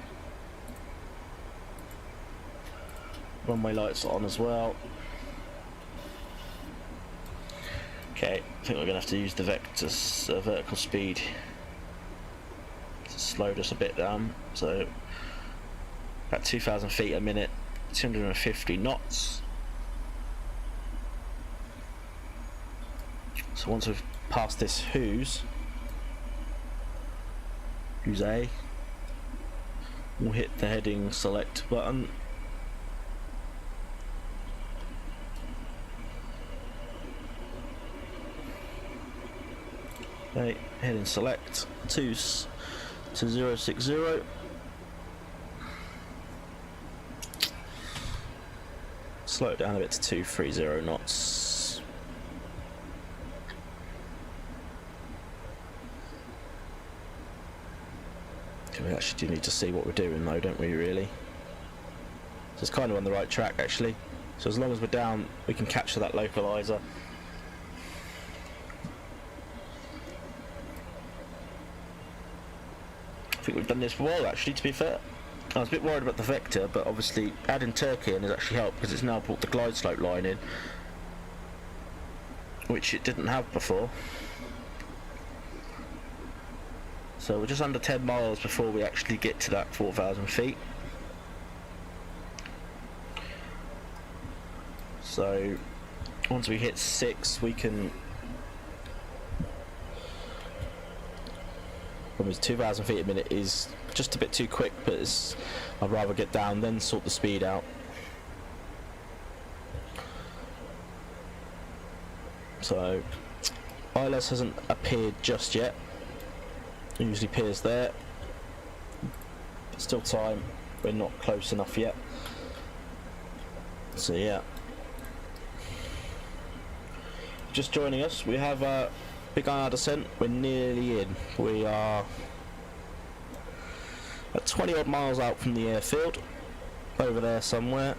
Runway lights are on as well. Okay, I think we're going to have to use the vertical speed to slow us a bit down. So, about 2,000 feet a minute, 250 knots. So once we've passed this Who's A, we'll hit the heading select button. Okay, heading select to 060. Slow it down a bit to 230 knots. We actually do need to see what we're doing though, don't we, really? So it's kind of on the right track actually. So as long as we're down, we can capture that localizer. I think we've done this for a while actually, to be fair. I was a bit worried about the vector, but obviously adding Turkey in has actually helped because it's now brought the glide slope line in, which it didn't have before. So we're just under 10 miles before we actually get to that 4,000 feet. So once we hit 6, we can. Almost 2,000 feet a minute is just a bit too quick, but I'd rather get down then sort the speed out. So ILS hasn't appeared just yet. It usually appears there. But still time. We're not close enough yet. So yeah. Just joining us, we have a big IR descent. We're nearly in. We are at 20 odd miles out from the airfield, over there somewhere.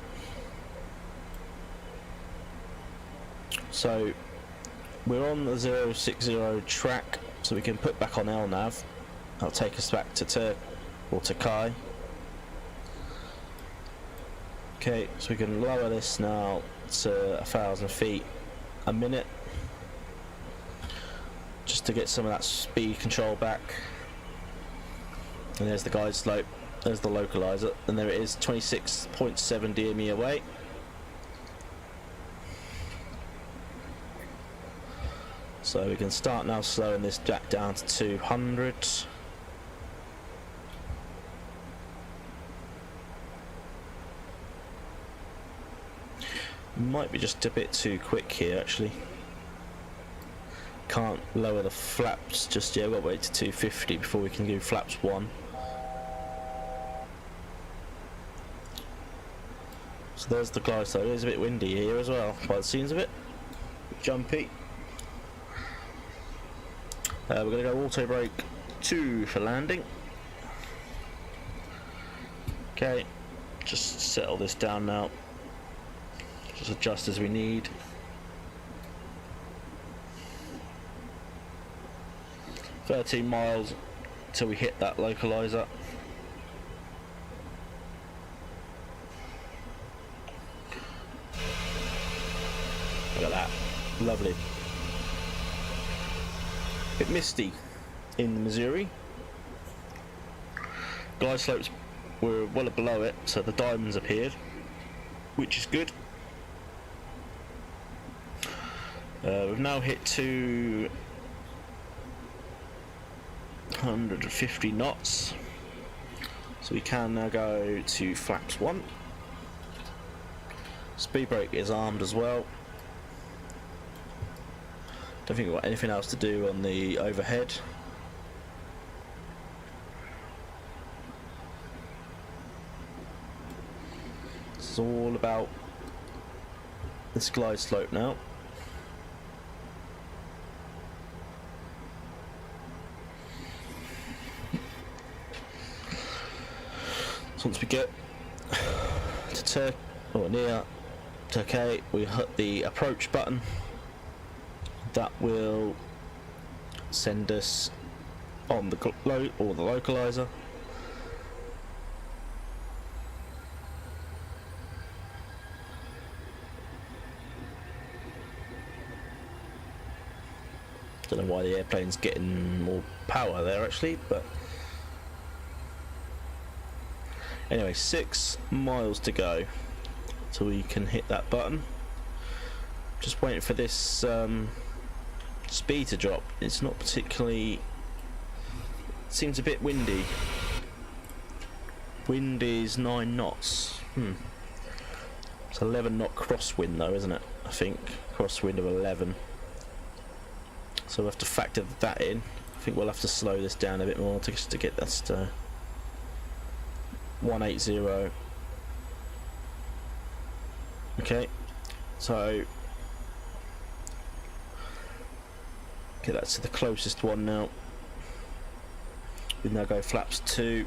So we're on the 060 track, so we can put back on LNAV. That'll take us back to Turkey or to Kai. Okay, so we can lower this now to 1,000 feet a minute, just to get some of that speed control back. And there's the guide slope, there's the localizer, and there it is, 26.7 DME away. So we can start now slowing this back down to 200. Might be just a bit too quick here actually. Can't lower the flaps just yet, we've got to wait to 250 before we can do flaps 1. So there's the glide slope. It is a bit windy here as well, by the seams of it. Jumpy. We're going to go auto brake 2 for landing. Okay, just settle this down now. Just adjust as we need. "13 miles till we hit that localizer." Look at that, lovely. Bit misty in the Missouri. Glide slopes were well below it, so the diamonds appeared, which is good. We've now hit 250 knots, so we can now go to flaps 1. Speed brake is armed as well. Don't think we've got anything else to do on the overhead. It's all about this glide slope now. So once we get to near Turkey, we hit the approach button. That will send us on the localizer. Don't know why the airplane's getting more power there actually, but anyway, 6 miles to go till we can hit that button. Just waiting for this speed to drop. It's not particularly, it seems a bit windy. Wind is 9 knots. It's 11 knot crosswind though, isn't it? I think crosswind of 11. So we'll have to factor that in. I think we'll have to slow this down a bit more to get us to 180. Okay, so get that to the closest one now. We now go flaps 2.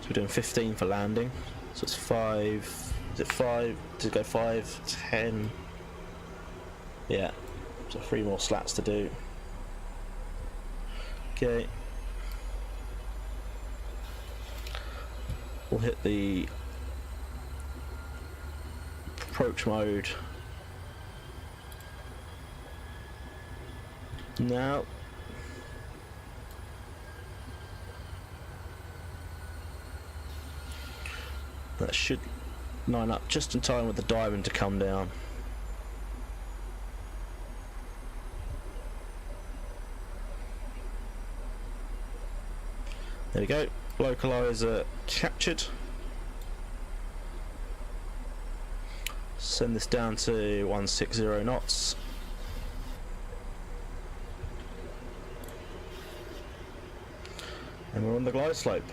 So we're doing 15 for landing. So it's 5. Is it 5? To go 5, 10. Yeah. So 3 more slats to do. Okay. We'll hit the approach mode now. That should line up just in time with the diamond to come down. There we go, localizer captured. Send this down to 160 knots. And we're on the glide slope.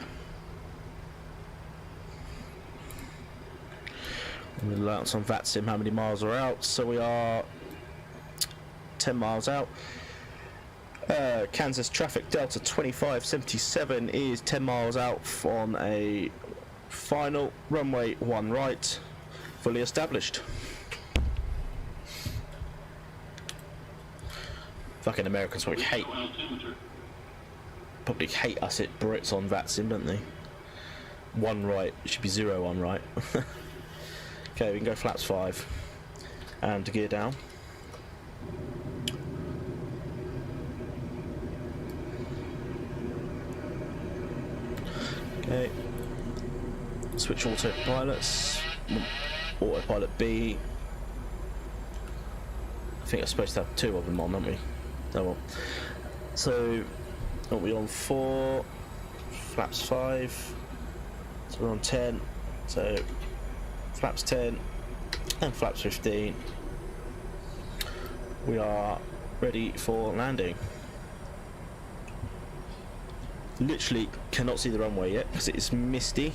We'll announce on VATSIM how many miles we're out. So we are 10 miles out. Kansas traffic Delta 2577 is 10 miles out on a final runway 1 right, fully established. Fucking Americans, what we hate. probably hate us at Brits on VATSIM, don't they? 1 right, it should be 0 1 right. Okay, we can go flaps 5 and gear down. Okay, switch autopilots. Autopilot B. I think I'm supposed to have 2 of them on, aren't we? Oh well. So, are we on 4? Flaps 5. So we're on 10. So, flaps 10 and flaps 15. We are ready for landing. Literally cannot see the runway yet because it is misty.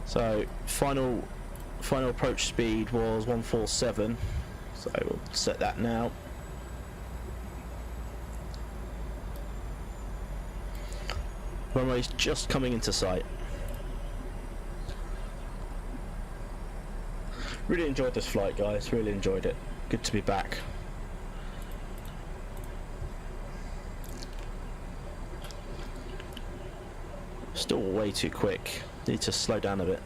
So final approach speed was 147. So we'll set that now. Runway's just coming into sight. Really enjoyed this flight, guys. Really enjoyed it. Good to be back. Still way too quick. Need to slow down a bit.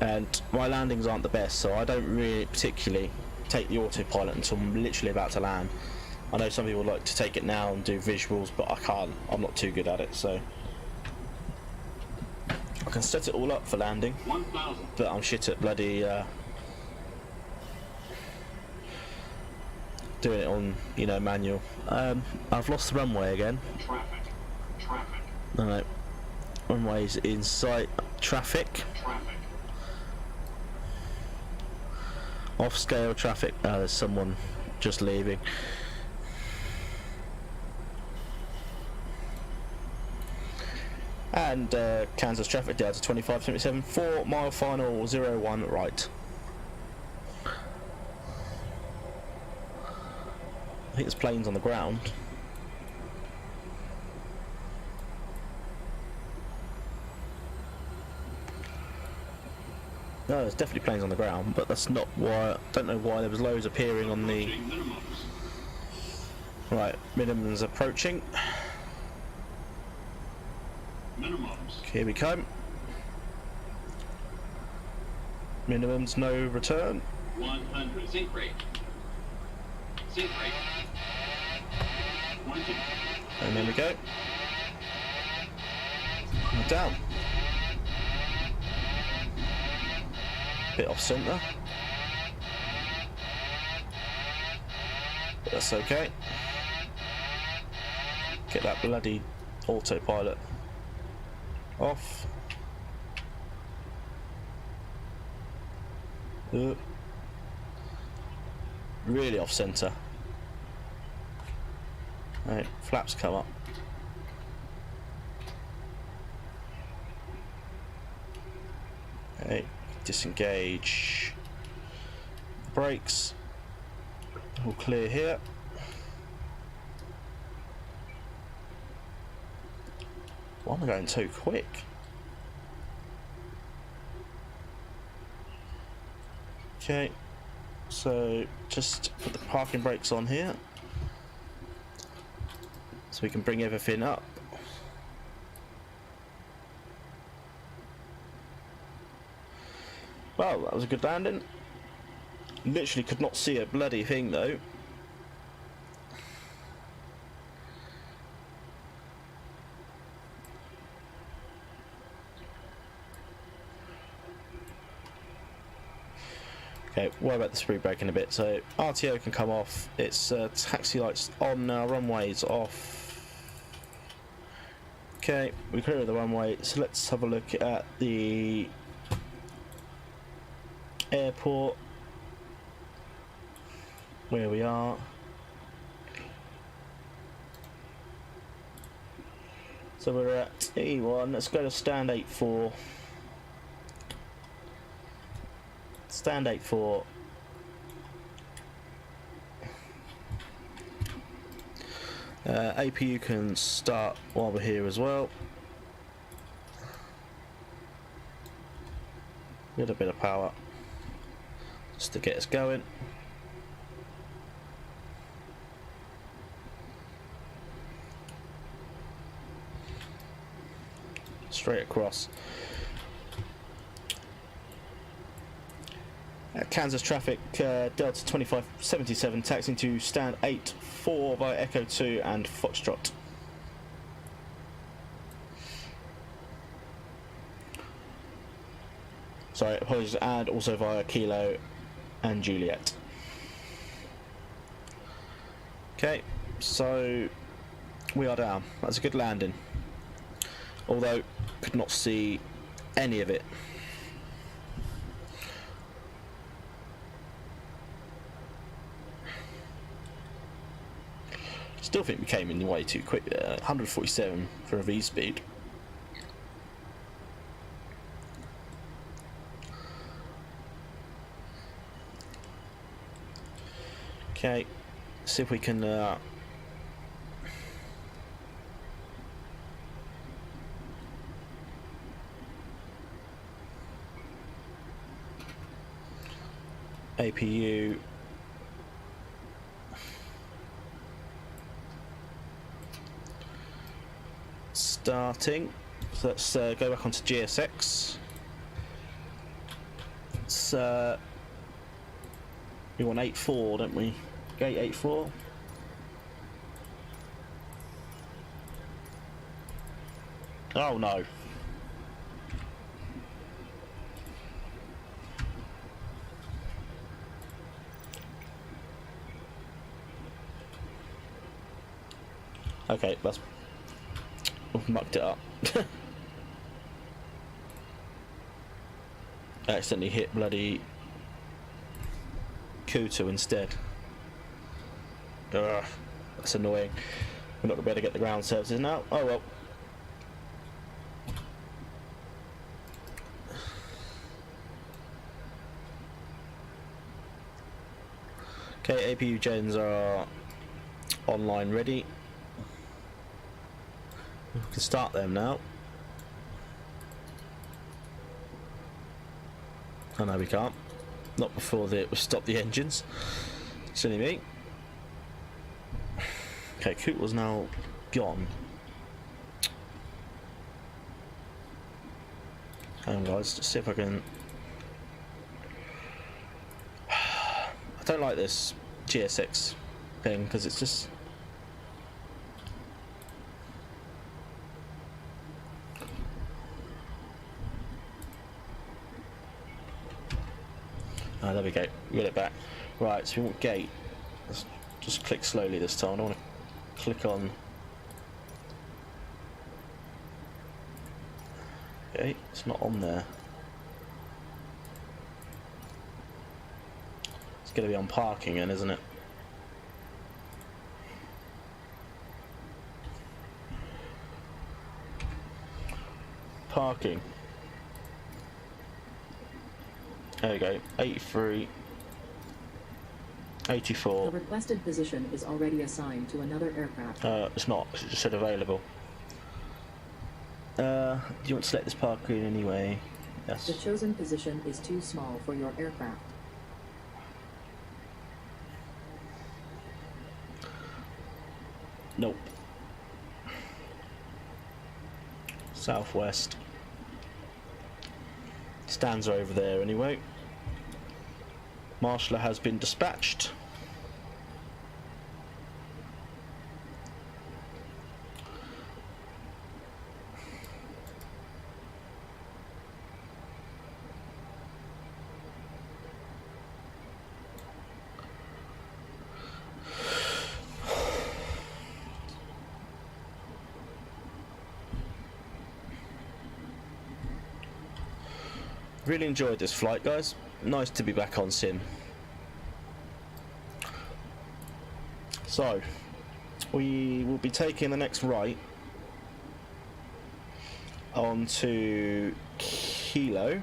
And my landings aren't the best, so I don't really particularly take the autopilot until I'm literally about to land. I know some people like to take it now and do visuals, but I can't. I'm not too good at it, so I can set it all up for landing, but I'm shit at bloody doing it on, you know, manual. I've lost the runway again. Traffic. No, runway's in sight. Traffic. Off scale traffic. There's someone just leaving. And Kansas traffic down to 2577. 4 mile final 01 right. I think there's planes on the ground. No, there's definitely planes on the ground, but that's not why. I don't know why there was loads appearing on the. Right, minimums approaching. Here we come. Minimums, no return. 100. Sync rate. Sync rate. 1, 2. And there we go. And down. Bit off centre. But that's okay. Get that bloody autopilot off. Really off centre. Right, flaps come up. Okay, disengage. Brakes. All clear here. Why am I going too quick? Okay, so just put the parking brakes on here so we can bring everything up. Well, that was a good landing. Literally could not see a bloody thing though. Okay, worry about the speed braking a bit. So RTO can come off. It's taxi lights on now. Runways off. Okay, we clear the runway. So let's have a look at the airport where we are. So we're at E1. Let's go to stand 8-4. Stand 8-4. APU can start while we're here as well. Get a bit of power just to get us going. straight across. Kansas traffic, Delta 2577, taxiing to stand 8-4 via Echo 2 and Foxtrot. Sorry, apologies, and also via Kilo and Juliet. Okay, so we are down. That's a good landing. Although, could not see any of it. Still think we came in way too quick there. 147 for a V speed. Okay, see if we can APU starting. So let's go back onto GSX. It's we want 8-4, don't we? Gate 8-4. Oh no. Okay, that's... We've mucked it up. I accidentally hit bloody Kutu instead. Ugh, that's annoying. We're not going to be able to get the ground services now. Oh well. Okay, APU gens are online ready. We can start them now. Oh no, we can't. Not before we stop the engines. Silly me. Okay, Coot was now gone. Hang on guys, just see if I can... I don't like this GSX thing because it's just... Oh, there we go, we got it back. Right, so we want gate. Let's just click slowly this time. I don't want to click on. Okay, it's not on there. It's going to be on parking then, isn't it? Parking. There we go, 83, 84. The requested position is already assigned to another aircraft. It's not, it just said available. Do you want to select this parking anyway? Yes. The chosen position is too small for your aircraft. Nope. Southwest. Stands are over there anyway. Marshaller has been dispatched. Really enjoyed this flight, guys. Nice to be back on sim. So, we will be taking the next right onto Kilo.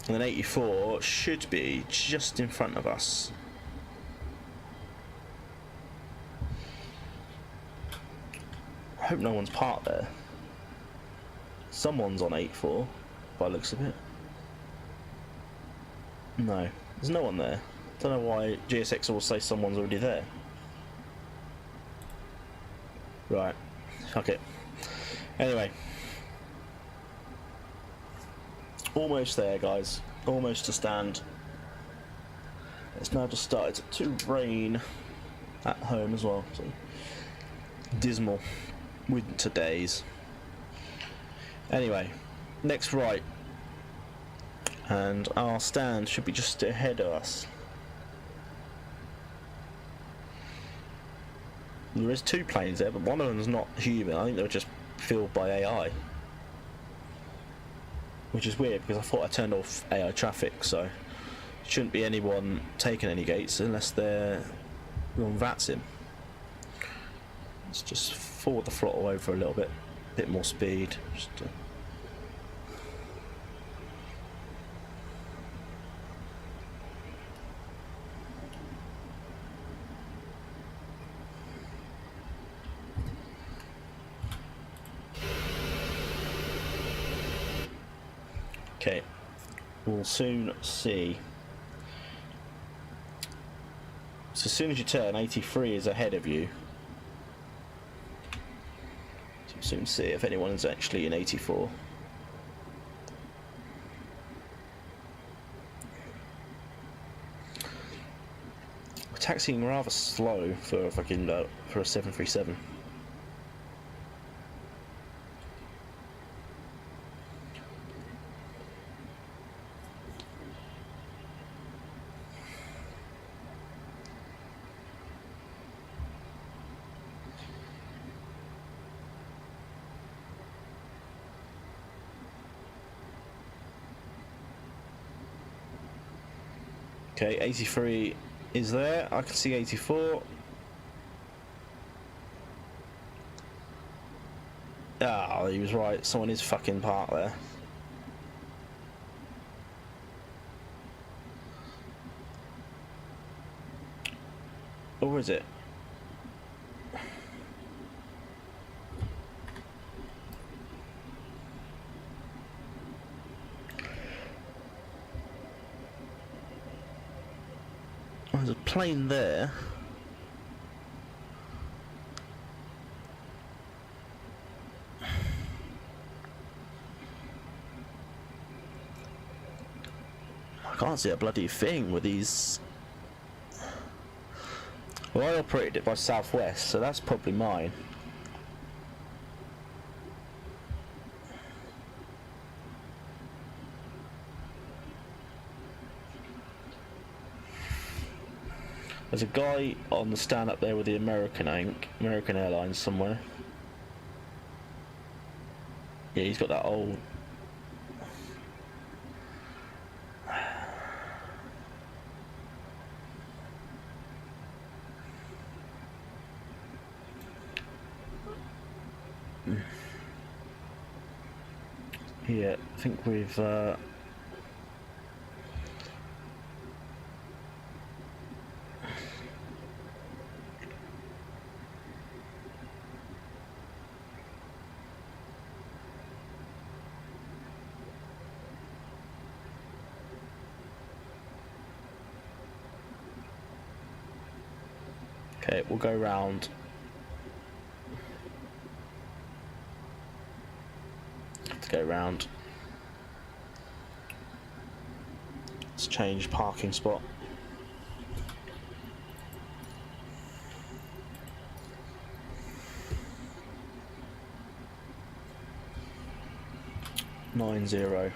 And then 84 should be just in front of us. I hope no one's parked there. Someone's on 84 by the looks of it. No, there's no one there. Don't know why GSX will say someone's already there. Right, fuck it. Anyway, almost there, guys. Almost to stand. It's now just started to rain at home as well. So dismal winter days. Anyway, next right, and our stand should be just ahead of us. There is 2 planes there, but one of them's not human. I think they were just filled by AI, which is weird because I thought I turned off AI traffic, so shouldn't be anyone taking any gates unless they're on VATSIM. Let's just forward the throttle over a little bit more speed. Just okay, we'll soon see. So as soon as you turn, 83 is ahead of you. So we'll soon see if anyone is actually in 84. We're taxiing rather slow for a fucking for a 737. Okay, 83 is there. I can see 84. Ah, he was right. Someone is fucking parked there. Or is it? There's a plane there. I can't see a bloody thing with these. Well, I operated it by Southwest, so that's probably mine. There's a guy on the stand up there with the American Airlines somewhere. Yeah, he's got that old. Yeah, I think we've. Okay, we'll go round. Let's go round. Let's change parking spot. Nine zero.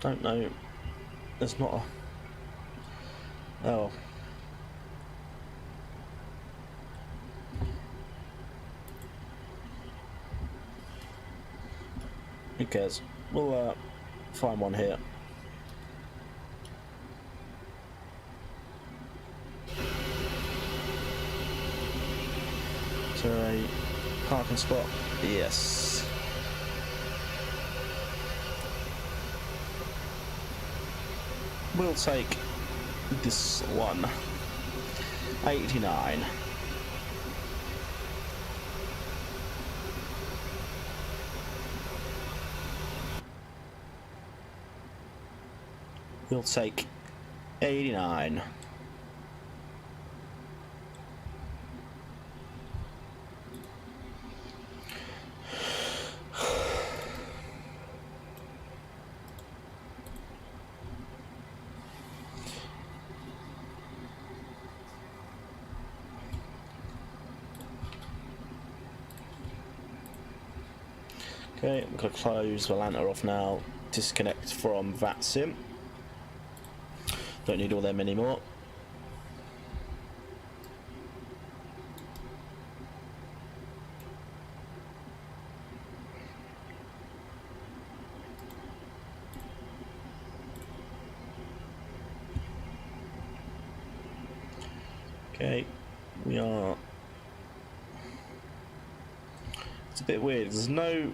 Don't know. There's not a. Oh. Who cares? We'll find one here. Is there a parking spot? Yes. We'll take this one. 89. We'll take 89. Okay, I'm going to close Valanta off now, disconnect from VATSIM. Don't need all them anymore. Okay, we are... It's a bit weird, there's no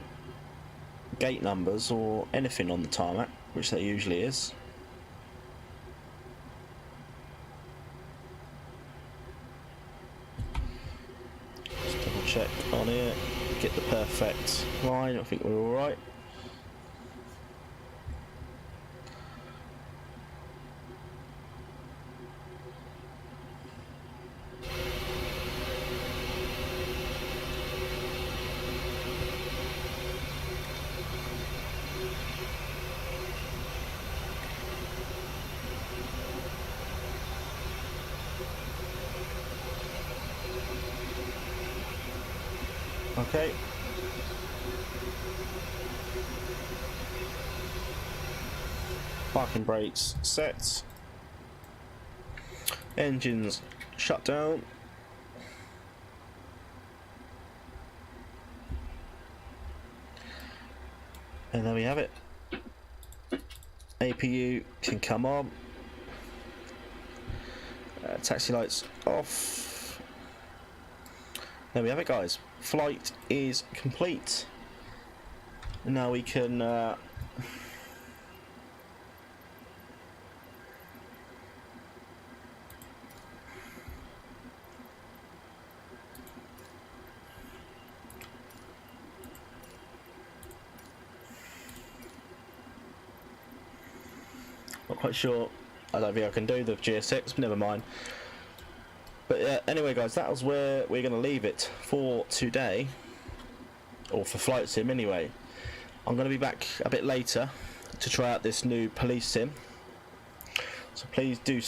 gate numbers or anything on the tarmac, which there usually is. Just double check on here, get the perfect line, I think we're alright. Okay. Parking brakes set. Engines shut down. And there we have it. APU can come on. Taxi lights off. There we have it, guys. Flight is complete. Now we can not quite sure. I don't think I can do the GSX, but never mind. But anyway, guys, that was where we're going to leave it for today, or for Flight Sim anyway. I'm going to be back a bit later to try out this new police sim, so please do